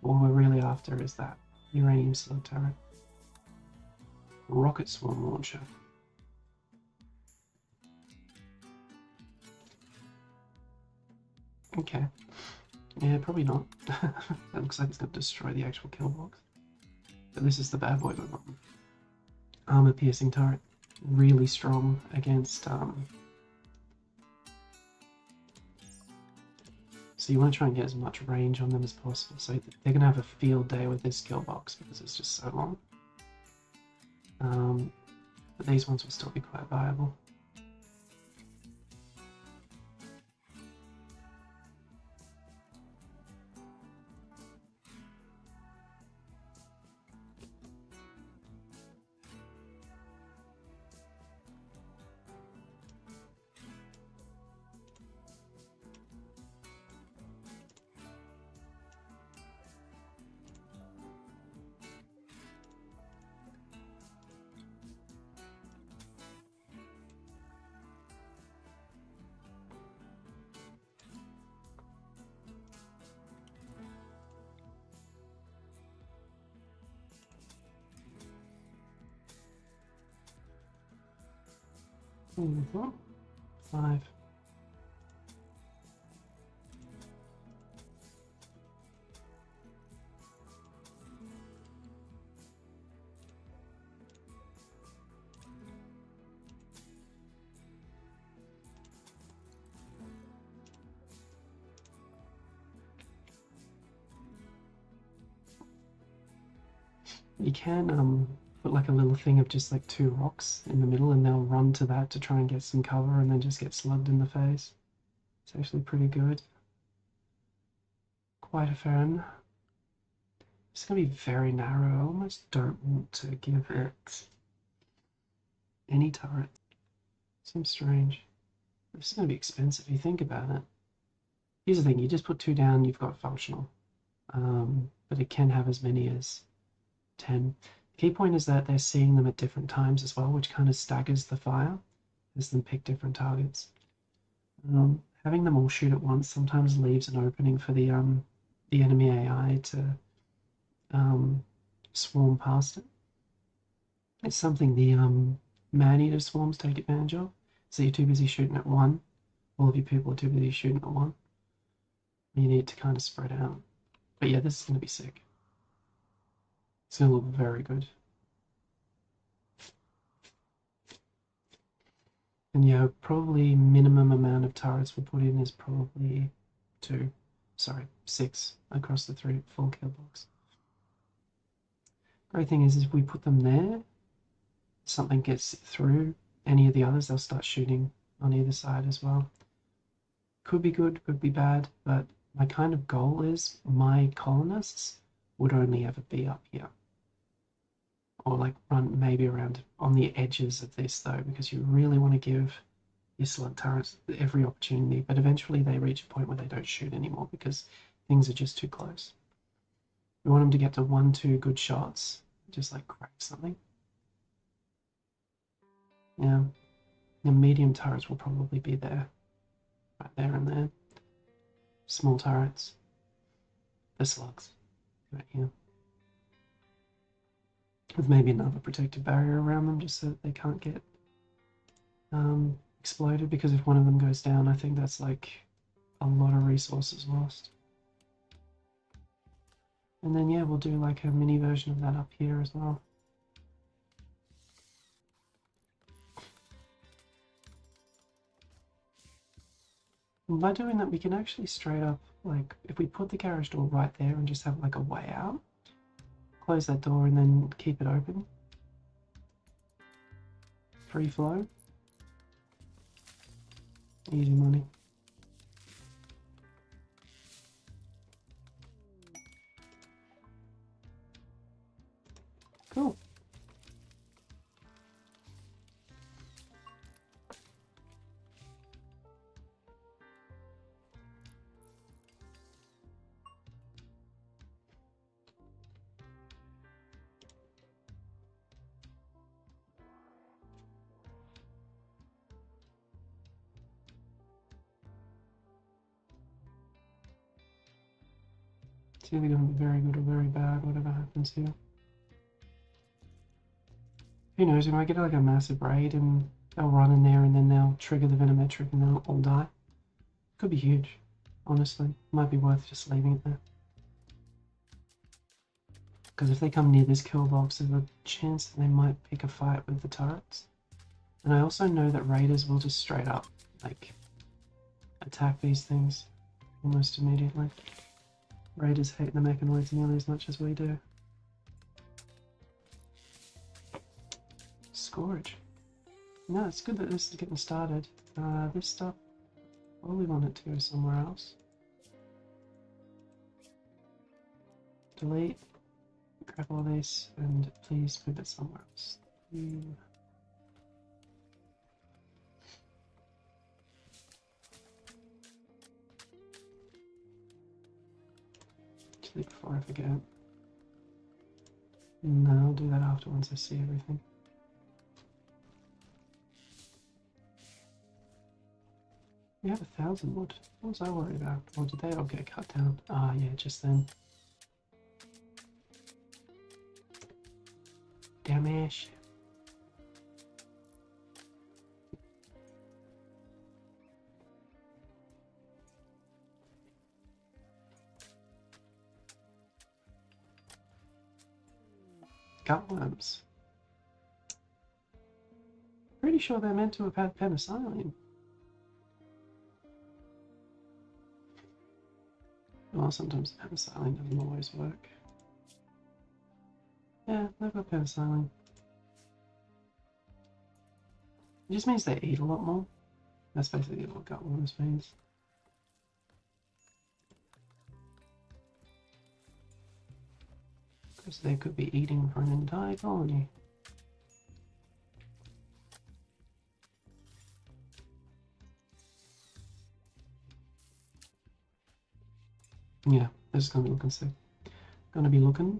What we're really after is that uranium slug turret. Rocket swarm launcher. Okay. Yeah, probably not. That looks like it's going to destroy the actual kill box. But this is the bad boy we want. Armor piercing turret. Really strong against so you want to try and get as much range on them as possible. So they're going to have a field day with this kill box because it's just so long. But these ones will still be quite viable. Mm-hmm. 5. You can put like a little thing of just like 2 rocks in the middle and they'll run to that to try and get some cover and then just get slugged in the face. It's actually pretty good. Quite a fan. It's going to be very narrow. I almost don't want to give it any turret. Seems strange. This is going to be expensive if you think about it. Here's the thing, you just put 2 down, you've got functional. But it can have as many as 10. The key point is that they're seeing them at different times as well, which kind of staggers the fire as them pick different targets. Having them all shoot at once sometimes leaves an opening for the enemy AI to swarm past it. It's something the man-eater swarms take advantage of. So you're too busy shooting at one, all of your people are too busy shooting at one. You need to kind of spread out. But yeah, this is going to be sick. It's going to look very good. And yeah, probably minimum amount of turrets we'll put in is probably 6 across the 4 kill blocks. Great thing is if we put them there, something gets through any of the others, they'll start shooting on either side as well. Could be good, could be bad, but my kind of goal is my colonists would only ever be up here. Or like run maybe around on the edges of this though, because you really want to give your slug turrets every opportunity, but eventually they reach a point where they don't shoot anymore because things are just too close. We want them to get to 1-2 good shots, just like crack something. Yeah, the medium turrets will probably be there, right there and there. Small turrets, the slugs, right here. With maybe another protective barrier around them just so that they can't get exploded, because if one of them goes down, I think that's like a lot of resources lost. And then yeah, we'll do like a mini version of that up here as well. And by doing that, we can actually straight up, like if we put the garage door right there and just have like a way out, close that door and then keep it open. Free flow. Easy money. Cool. It's either going to be very good or very bad, whatever happens here. Who knows, we might get like a massive raid and they'll run in there and then they'll trigger the Venometric and they'll all die. Could be huge, honestly. Might be worth just leaving it there. Because if they come near this kill box, there's a chance that they might pick a fight with the turrets. And I also know that raiders will just straight up, like, attack these things almost immediately. Raiders hate the mechanoids nearly as much as we do. Scourge. No, it's good that this is getting started. This stuff, probably want it to go somewhere else. Delete, grab all this, and please move it somewhere else. Actually, before I forget. No, I'll do that after once I see everything. We have 1,000 wood. What was I worried about? Or did they all get cut down? Ah, yeah, just then. Damash. Gutworms. Pretty sure they're meant to have had penicillin. Well, sometimes penicillin doesn't always work. Yeah, they've got penicillin. It just means they eat a lot more. That's basically what gutworms means. Because they could be eating for an entire colony. Yeah, they're just gonna be looking sick. Gonna be looking.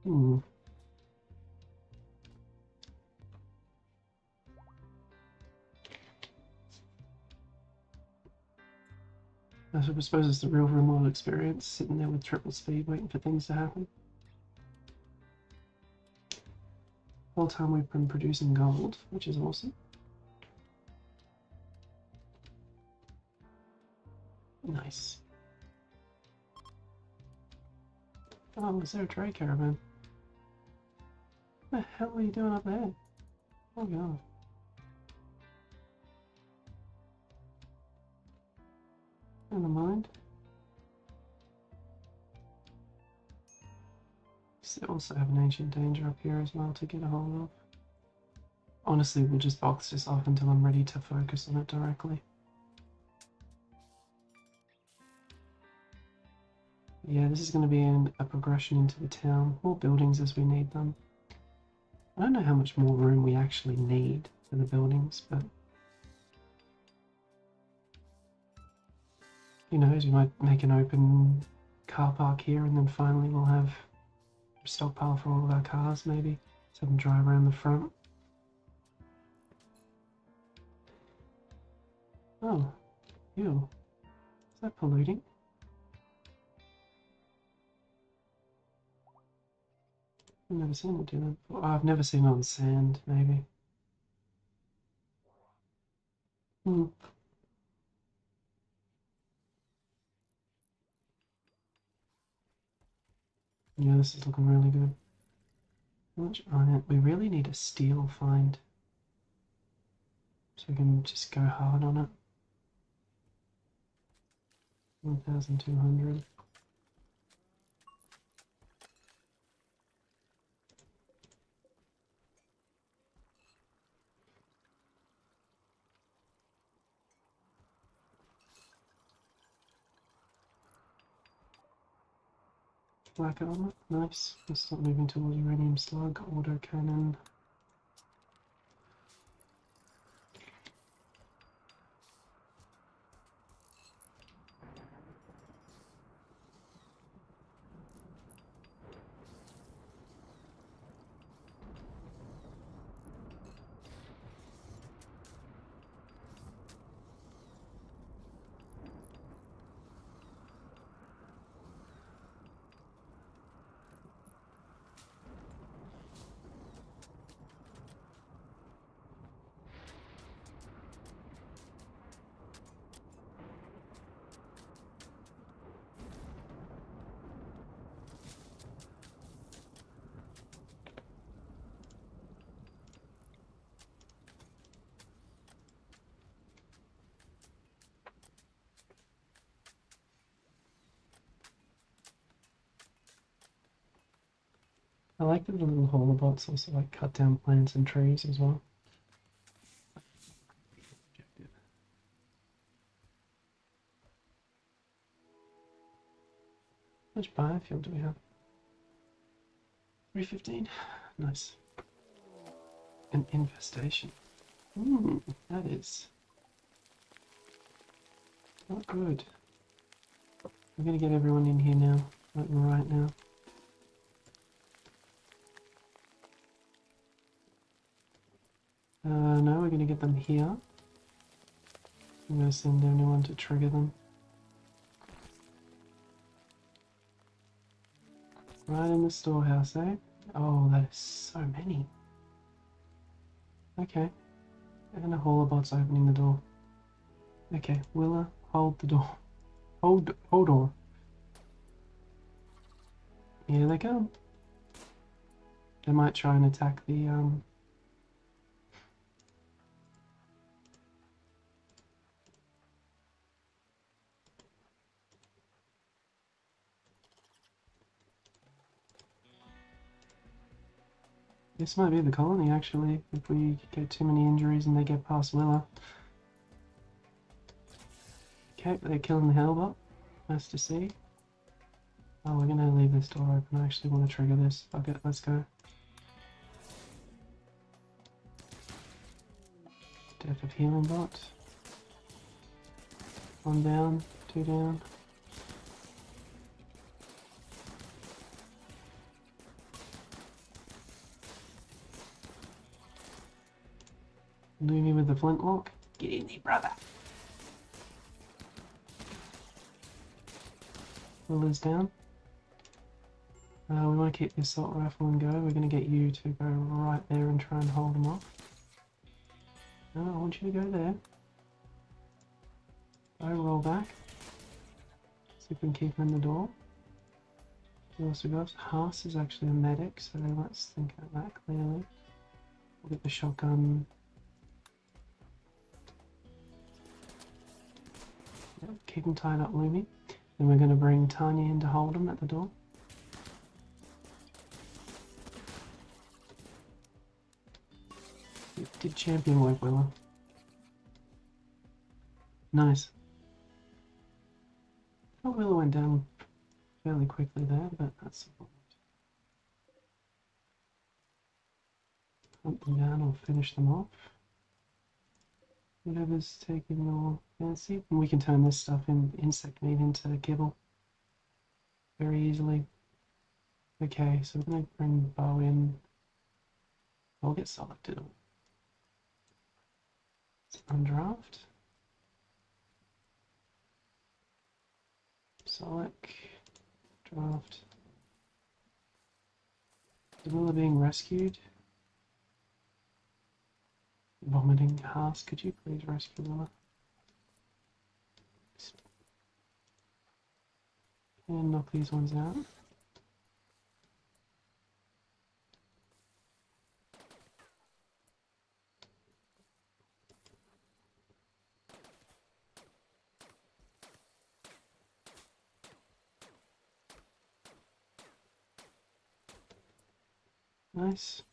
Hmm. I suppose it's the real Rimworld experience, sitting there with triple speed waiting for things to happen. The whole time we've been producing gold, which is awesome. Nice. Oh, is there a trade caravan? What the hell are you doing up there? Oh god. Never mind. They also have an ancient danger up here as well to get a hold of. Honestly, we'll just box this off until I'm ready to focus on it directly. Yeah, this is going to be a progression into the town. More buildings as we need them. I don't know how much more room we actually need for the buildings, but who knows, we might make an open car park here and then finally we'll have a stockpile for all of our cars maybe. Just have them drive around the front. Oh, ew. Is that polluting? I've never seen it do that before. Oh, I've never seen it on sand, maybe. Hmm. Yeah, this is looking really good. How much iron? We really need a steel find. So we can just go hard on it. 1,200. Black armor, nice. Let's start moving towards uranium slug, auto cannon. I like that the little holobots also like cut down plants and trees as well. How much biofuel do we have? 315. Nice. An infestation. That is not good. I'm gonna get everyone in here now, like right now. No, we're gonna get them here. I'm gonna send anyone to trigger them. Right in the storehouse, eh? Oh, that is so many. Okay. And a holobot's opening the door. Okay, Willa, hold the door. Hold door. Here they come. They might try and attack the This might be the colony, actually, if we get too many injuries and they get past Willa. Okay, they're killing the Hellbot. Nice to see. Oh, we're gonna leave this door open. I actually want to trigger this. Okay, let's go. Death of Healing Bot. One down, two down. Lumi with the flintlock. Get in there, brother. Willa's down. We want to keep the assault rifle and go. We're going to get you to go right there and try and hold them off. No, I want you to go there. Go, roll back. See if we can keep him in the door. We also got Haas is actually a medic, so let's think of that clearly. We'll get the shotgun. Yep, keep him tied up, Lumi. Then we're going to bring Tanya in to hold him at the door. You did champion work, Willa. Nice. Oh, Willa went down fairly quickly there, but that's the point. Hunt them down or finish them off. Whatever's taking your fancy. And we can turn this stuff in insect meat into kibble very easily. Okay, so we're going to bring Bo in. I'll get selected. Undraft. Select. Draft. Is Willa being rescued? Vomiting. Haas, could you please rescue Willa? And knock these ones out. Nice.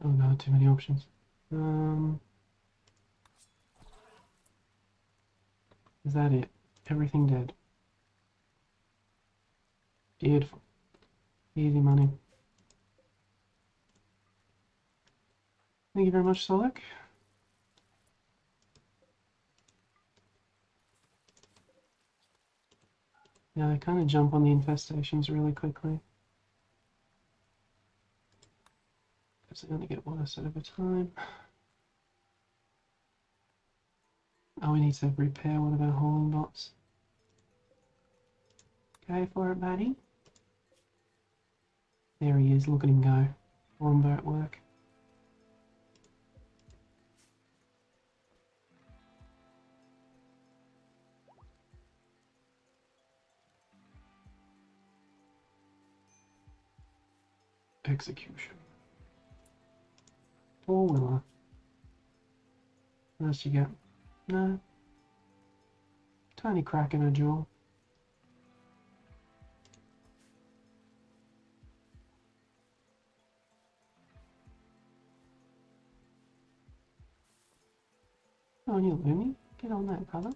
Oh no, too many options. Is that it? Everything dead. Beautiful. Easy money. Thank you very much, Solek. Yeah, I kind of jump on the infestations really quickly. Because they're going to get worse over time. Oh, we need to repair one of our hauling bots. Go for it, buddy. There he is, look at him go. Wombo at work. Execution. Four-wheeler. What else you get? No. Tiny crack in her jaw. Oh, you Lumi. Get on that, brother.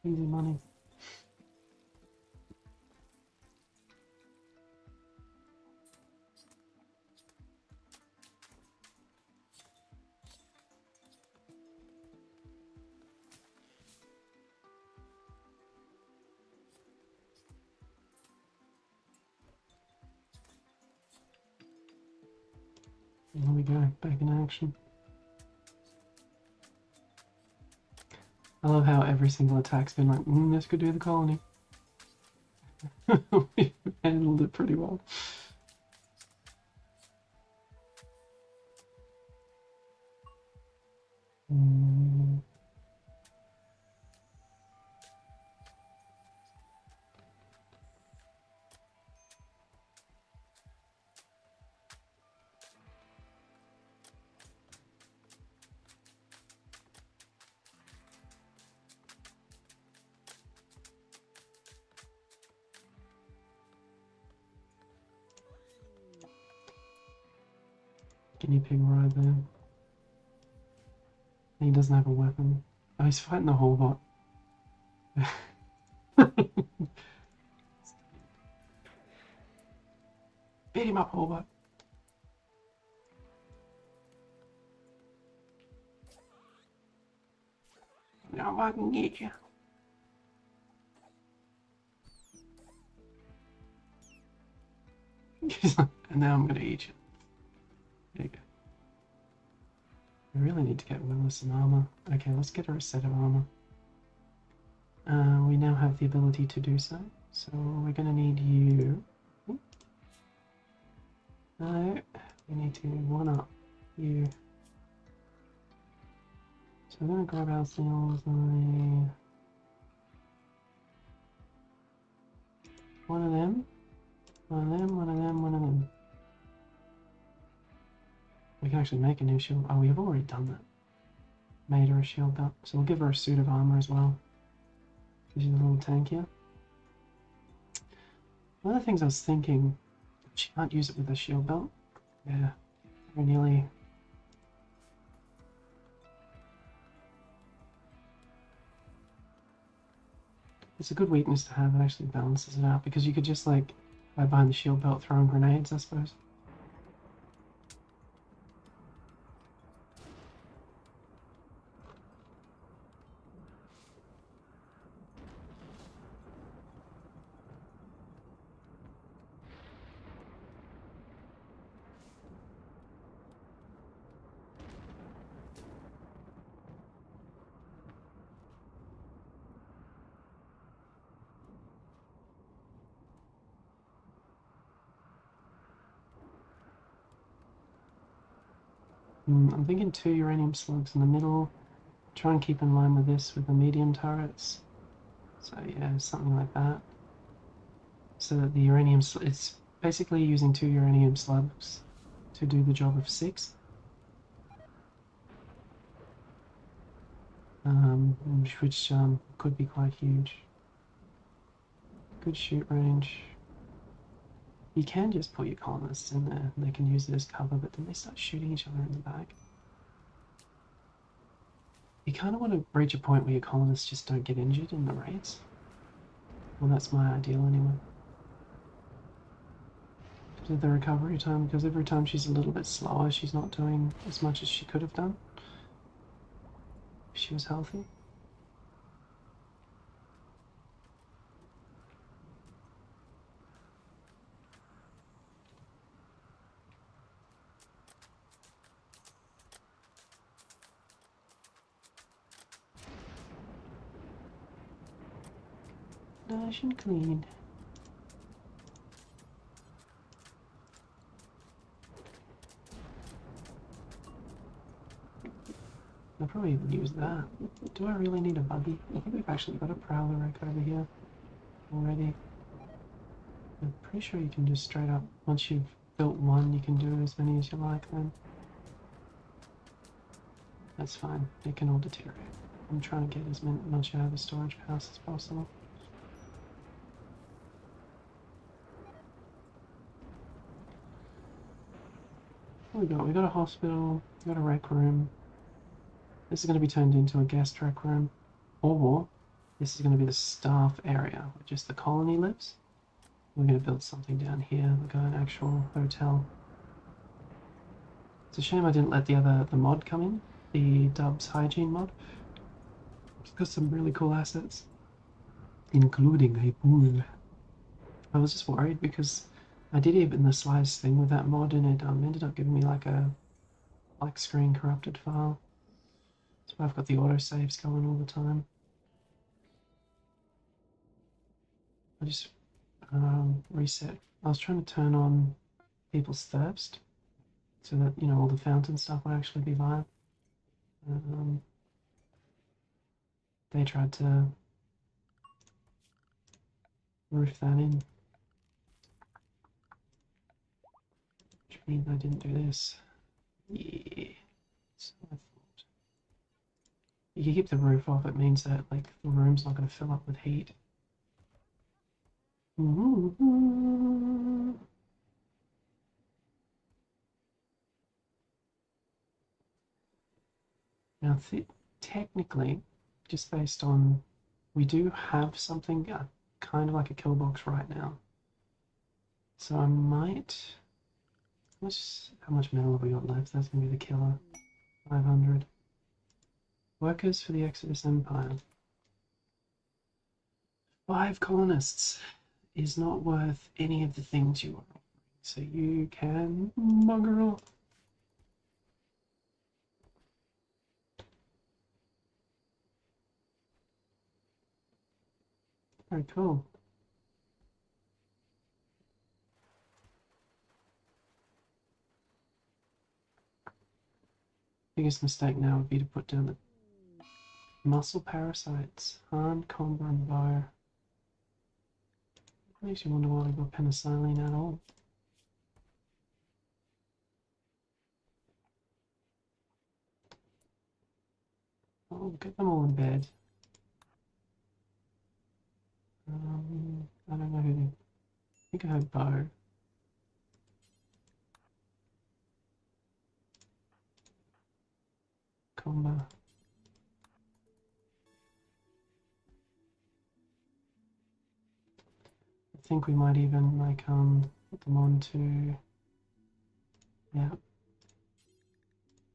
Easy money. There we go, back in action. I love how every single attack's been like, this could do the colony. We handled it pretty well. Guinea pig right there. He doesn't have a weapon. Oh, he's fighting the whole bot. Beat him up, whole bot. Now I can get you. And now I'm gonna eat you. There you go. We really need to get Willis some armor. Okay, let's get her a set of armor. We now have the ability to do so. So we're gonna need you. No, we need to one up you. So we're gonna grab ourselves one of them. One of them, one of them, one of them. We can actually make a new shield. Oh, we have already done that. Made her a shield belt. So we'll give her a suit of armor as well. She's a little tankier. One of the things I was thinking, she can't use it with a shield belt. Yeah, we're nearly. It's a good weakness to have. It actually balances it out because you could just like hide behind the shield belt throwing grenades, I suppose. I'm thinking 2 uranium slugs in the middle. Try and keep in line with this with the medium turrets. So yeah, something like that. So that the uranium, it's basically using 2 uranium slugs to do the job of 6. Which could be quite huge. Good shoot range. You can just put your colonists in there and they can use it as cover, but then they start shooting each other in the back. You kind of want to reach a point where your colonists just don't get injured in the raids. Well, that's my ideal anyway. To the recovery time, because every time she's a little bit slower, she's not doing as much as she could have done if she was healthy. Nice and clean. I'll probably even use that. Do I really need a buggy? I think we've actually got a prowler rack over here already. I'm pretty sure you can just straight up, once you've built one, you can do as many as you like then. That's fine, it can all deteriorate. I'm trying to get as much out of the storage house as possible. What we got? We got a hospital, we got a rec room. This is going to be turned into a guest rec room. Or this is going to be the staff area, where just the colony lives. We're going to build something down here, like an actual hotel. It's a shame I didn't let the mod come in, the Dubs hygiene mod. It's got some really cool assets, including a pool. I was just worried because I did even the slice thing with that mod and it ended up giving me like a black screen corrupted file. So I've got the autosaves going all the time. I just reset. I was trying to turn on people's thirst so that, you know, all the fountain stuff would actually be live. They tried to roof that in, which means I didn't do this. Yeah, so I thought. If you keep the roof off, it means that like the room's not going to fill up with heat. Now, technically, just based on, we do have something kind of like a kill box right now. So I might, how much metal have we got left? That's going to be the killer. 500. Workers for the Exodus Empire. 5 colonists is not worth any of the things you are offering. So you can bugger off. Very cool. Biggest mistake now would be to put down the muscle parasites, Han, Comba, and Bow. Makes you wonder why we got penicillin at all. Oh, get them all in bed. I don't know who they... I think I heard Bow. Comba. I think we might even like put them on to, yeah.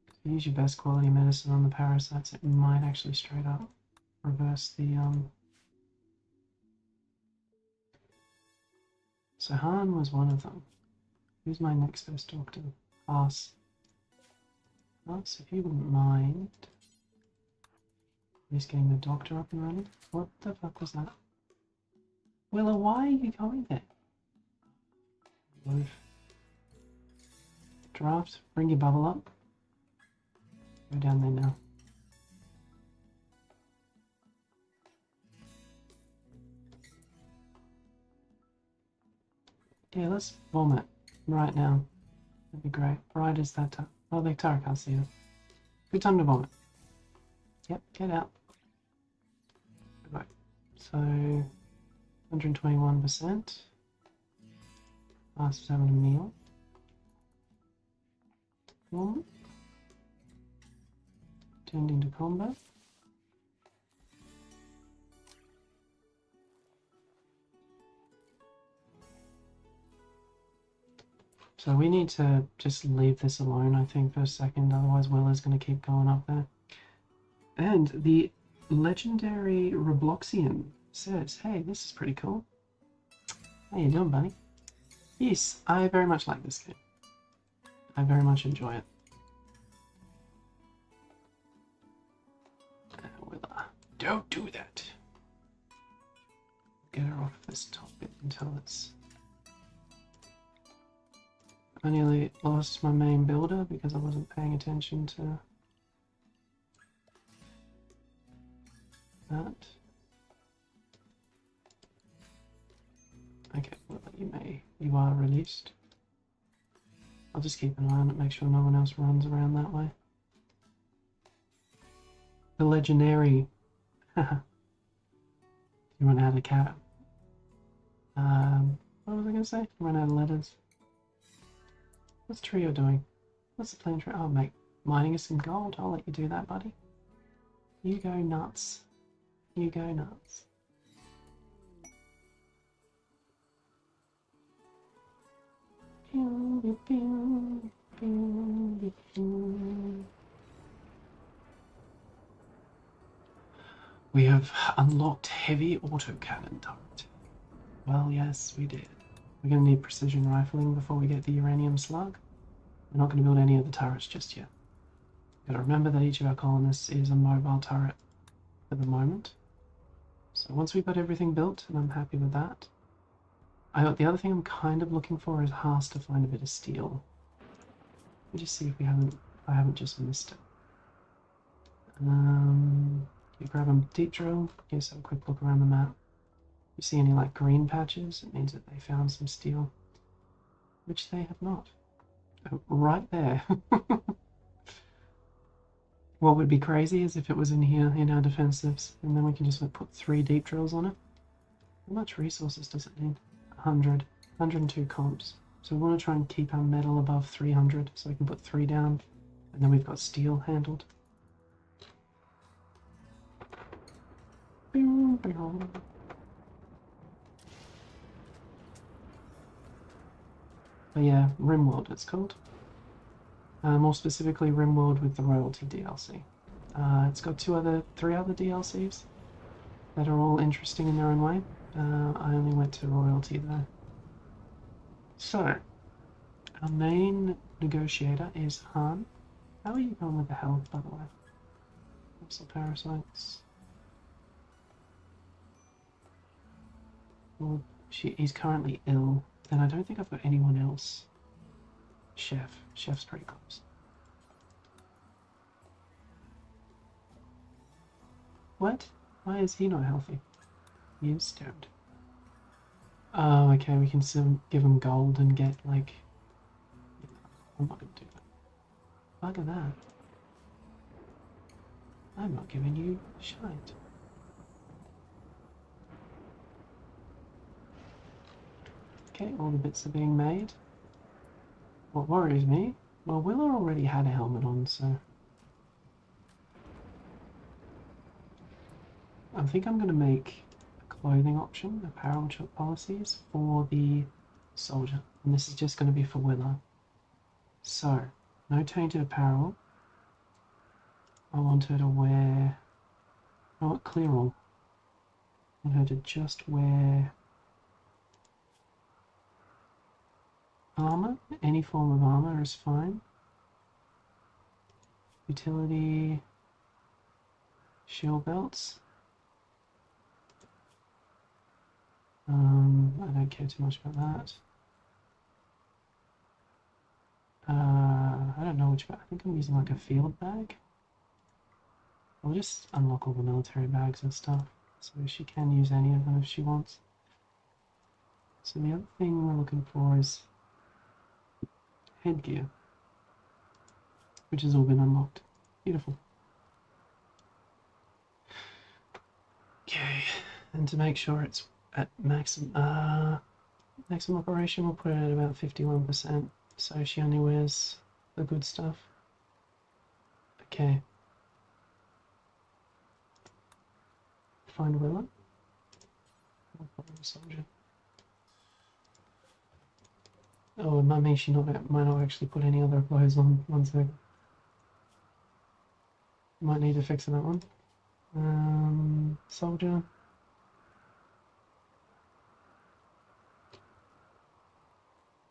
If you use your best quality medicine on the parasites, it might actually straight up reverse the So Han was one of them. Who's my next best doctor? Us. Us, if you wouldn't mind just getting the doctor up and running. What the fuck was that? Willow, why are you going there? Move. Draft, bring your bubble up. Go down there now. Yeah, let's vomit right now. That'd be great. Right as that time. Oh, the Tara can't see it. Good time to vomit. Yep, get out. Right. So 121%. Us having a meal. Tending to combat. So we need to just leave this alone, I think, for a second, otherwise Willa's going to keep going up there. And the legendary Robloxian says, hey, this is pretty cool. How you doing, buddy? Yes, I very much like this game. I very much enjoy it. Willa, don't do that. Get her off this top bit until it's... I nearly lost my main builder because I wasn't paying attention to that. Okay, well, you are released. I'll just keep an eye on it, make sure no one else runs around that way. The legendary. You run out of cat. What was I going to say? Run out of letters. What's Trio doing? What's the plan? Trio? Oh, mate, mining us some gold. I'll let you do that, buddy. You go nuts. You go nuts. We have unlocked heavy autocannon turret. Well, yes, we did. We're going to need precision rifling before we get the uranium slug. We're not going to build any of the turrets just yet. Got to remember that each of our colonists is a mobile turret at the moment. So once we've got everything built, and I'm happy with that, the other thing I'm kind of looking for is Haas to find a bit of steel. Let me just see if I haven't just missed it. You grab a deep drill, just have a quick look around the map. You see any like green patches, it means that they found some steel, which they have not. Oh, right there. What would be crazy is if it was in here in our defensives, and then we can just like, put 3 deep drills on it. How much resources does it need? 100, 102 comps. So we want to try and keep our metal above 300, so we can put 3 down, and then we've got steel handled. But yeah, Rimworld it's called. More specifically, Rimworld with the Royalty DLC. It's got three other DLCs that are all interesting in their own way. I only went to Royalty though. So, our main negotiator is Han. How are you going with the health, by the way? Muscle parasites. Well, he's currently ill. Then I don't think I've got anyone else. Chef. Chef's pretty close. What? Why is he not healthy? He is stoned. Oh, okay, we can still give him gold and get, like... I'm not gonna do that. Bugger that. I'm not giving you shite. Okay, all the bits are being made. What worries me? Well, Willa already had a helmet on, so... I think I'm going to make a clothing option, apparel policies, for the soldier. And this is just going to be for Willa. So, no tainted apparel. I want her to wear... I want clear all. I want her to just wear... armor. Any form of armor is fine. Utility... shield belts. I don't care too much about that. I don't know which bag. I think I'm using like a field bag. I'll just unlock all the military bags and stuff, so she can use any of them if she wants. So the other thing we're looking for is headgear, which has all been unlocked. Beautiful. Okay, and to make sure it's at maximum operation, we'll put it at about 51%, so she only wears the good stuff. Okay. Find Willa. Soldier. Oh, it might mean she might not actually put any other clothes on. One sec. Might need to fix that one. Soldier.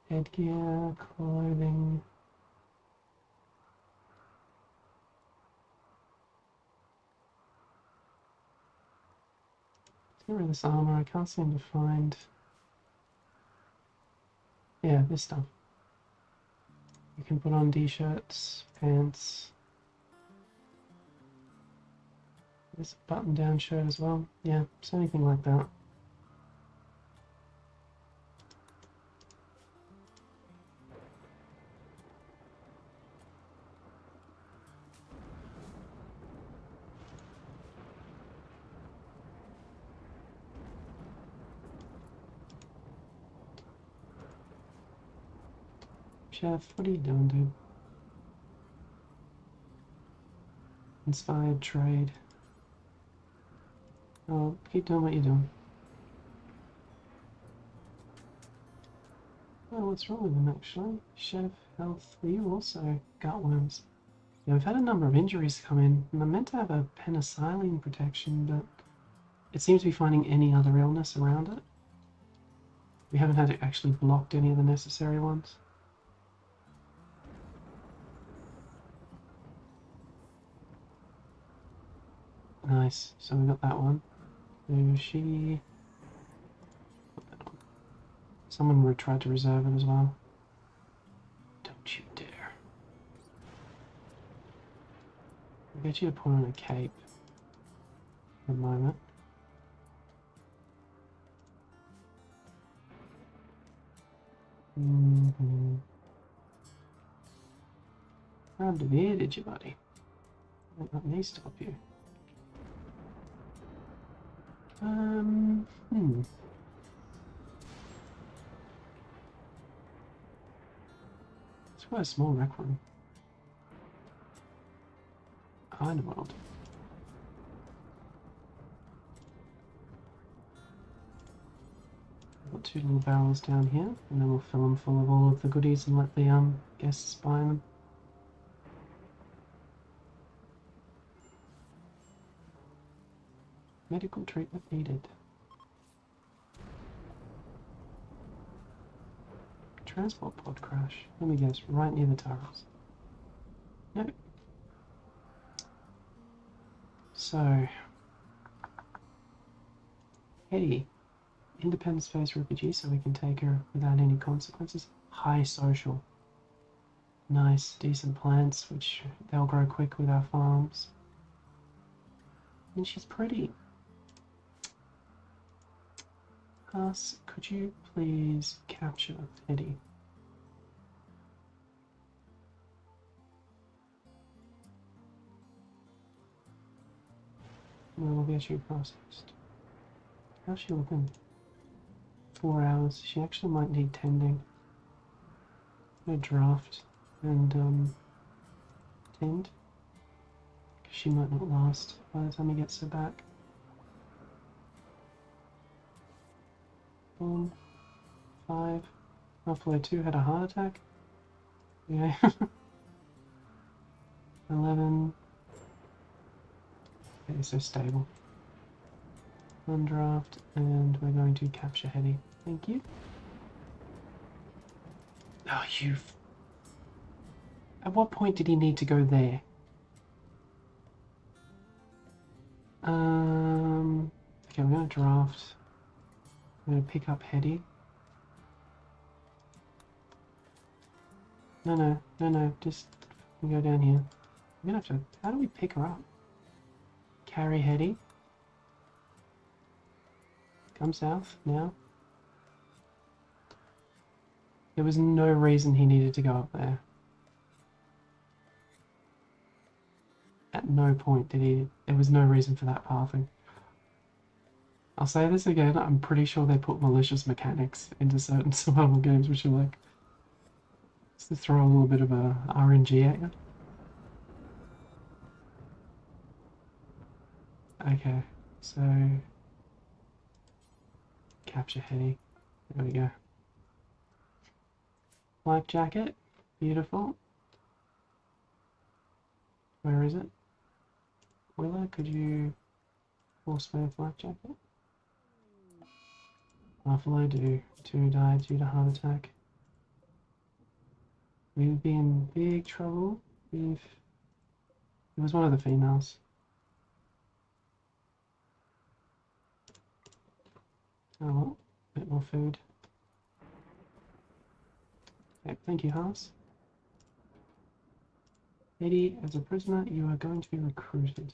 Headgear, clothing. Let's get rid of this armor. I can't seem to find... Yeah, this stuff. You can put on t-shirts, pants. This button-down shirt as well. Yeah, so anything like that. Chef, what are you doing, dude? Inspired trade. Oh, keep doing what you're doing. Oh, what's wrong with him, actually? Chef, health, you also got worms. Yeah, we've had a number of injuries come in, and I'm meant to have a penicillin protection, but it seems to be finding any other illness around it. We haven't had it actually blocked any of the necessary ones. Nice, so we got that one. So she... Someone tried to reserve it as well. Don't you dare. I'll get you to put on a cape for a moment. Grabbed a beer, did you, buddy? Don't let me stop you. It's quite a small rec room. Rimworld. 2 little barrels down here, and then we'll fill them full of all of the goodies and let the guests buy them. Medical treatment needed. Transport pod crash. Let me guess, right near the turrets. Nope. So, Hetty, independent space refugee, so we can take her without any consequences. High social. Nice, decent plants, which they'll grow quick with our farms. And she's pretty. Could you please capture Hetty? And will get you processed. How's she looking? 4 hours. She actually might need tending. No draft and tend. She might not last by the time he gets her back. Boom. 5. Buffalo 2 had a heart attack. Yeah. 11. Okay, so stable. Undraft, and we're going to capture Hetty. Thank you. Oh, you've... At what point did he need to go there? Okay, we're going to draft. I'm going to pick up Hetty. No, just go down here. I'm going to have to... How do we pick her up? Carry Hetty. Come south, now. There was no reason he needed to go up there. At no point did he... There was no reason for that pathing. I'll say this again, I'm pretty sure they put malicious mechanics into certain survival games, which are like... Just to throw a little bit of a RNG at you. Okay, so... Capture Hetty. There we go. Life jacket. Beautiful. Where is it? Willa, could you force me a life jacket? Buffalo do. 2 died due to heart attack. We'd be in big trouble if it was one of the females. Oh well, a bit more food. Okay, thank you, Haas. Eddie, as a prisoner, you are going to be recruited.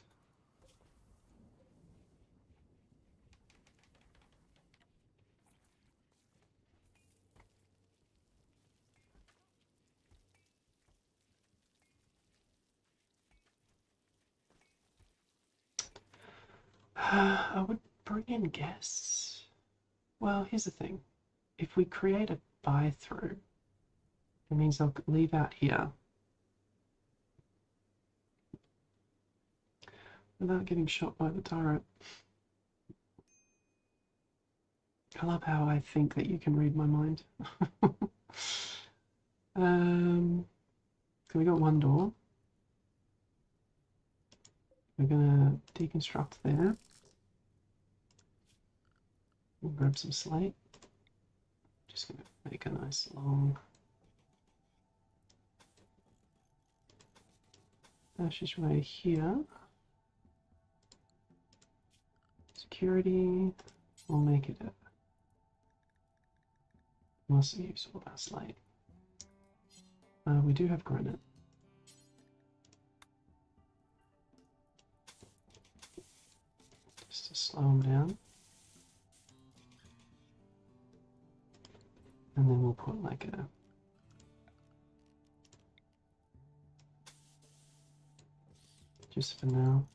I would bring in guests. Well, here's the thing. If we create a buy-through, it means they'll leave out here without getting shot by the turret. I love how I think that you can read my mind. So we got one door. We're gonna deconstruct there. We'll grab some slate. Just gonna make a nice long passageway here. Security. We'll make it a must use all our slate. We do have granite. Just to slow them down. And then we'll put like a just for now.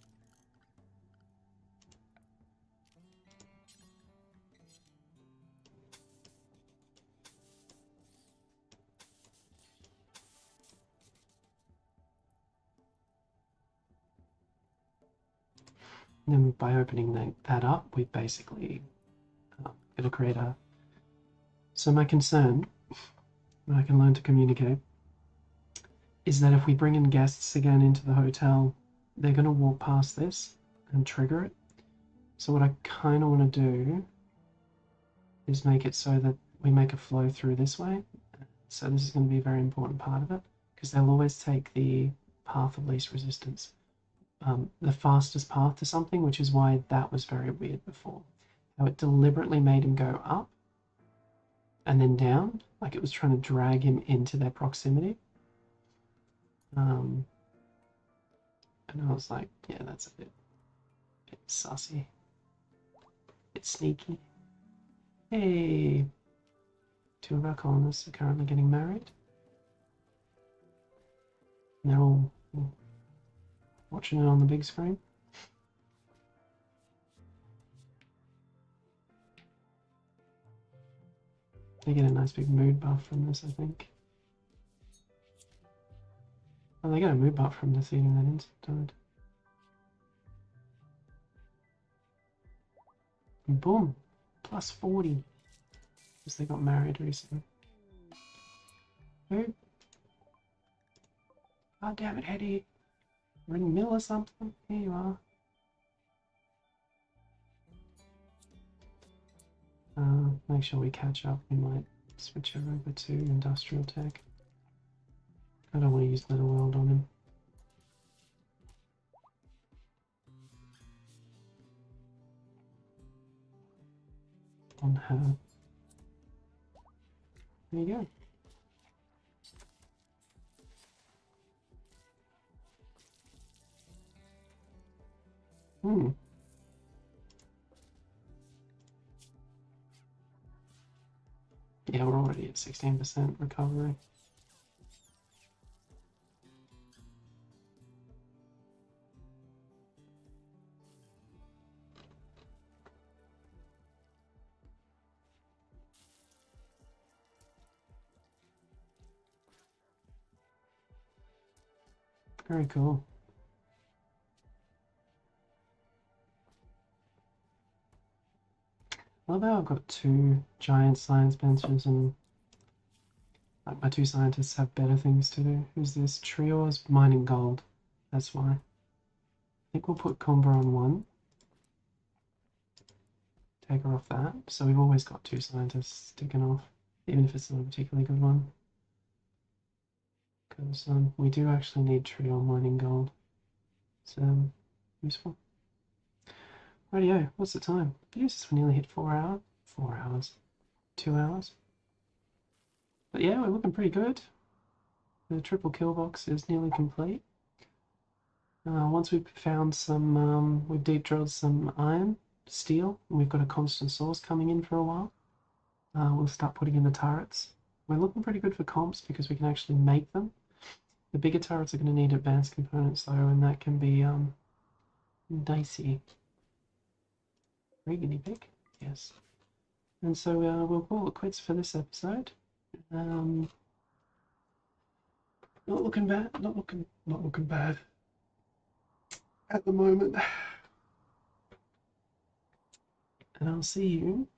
And then by opening that up, we basically it'll create a So my concern, and I can learn to communicate, is that if we bring in guests again into the hotel, they're going to walk past this and trigger it. So what I kind of want to do is make it so that we make a flow through this way. So this is going to be a very important part of it, because they'll always take the path of least resistance, the fastest path to something, which is why that was very weird before. How it deliberately made him go up and then down, like it was trying to drag him into their proximity. And I was like, yeah, that's a bit sussy. It's sneaky. Hey, 2 of our colonists are currently getting married. And they're all watching it on the big screen. They get a nice big mood buff from this, I think. Oh, they get a mood buff from this eating that insect. And boom, plus 40. Because they got married recently. Who? Oh, damn it, Eddie. We're in the middle of something. Here you are. Make sure we catch up. We might switch her over to industrial tech. I don't want to use Netherworld on him. On her. There you go. Yeah, we're already at 16% recovery. Very cool. I love how I've got 2 giant science benches and like my 2 scientists have better things to do. Who's this? Trio's mining gold. That's why. I think we'll put Comba on 1. Take her off that. So we've always got 2 scientists sticking off, even if it's not a particularly good one. Because we do actually need Trio mining gold. It's useful. Rightio, what's the time? Jesus, we nearly hit 4 hours. 4 hours. 2 hours. But yeah, we're looking pretty good. The triple kill box is nearly complete. Once we've found some, we've deep drilled some iron, steel, and we've got a constant source coming in for a while. We'll start putting in the turrets. We're looking pretty good for comps because we can actually make them. The bigger turrets are going to need advanced components though, and that can be dicey. Guinea pig, yes. And so we'll call it quits for this episode. Not looking bad. Not looking bad at the moment. And I'll see you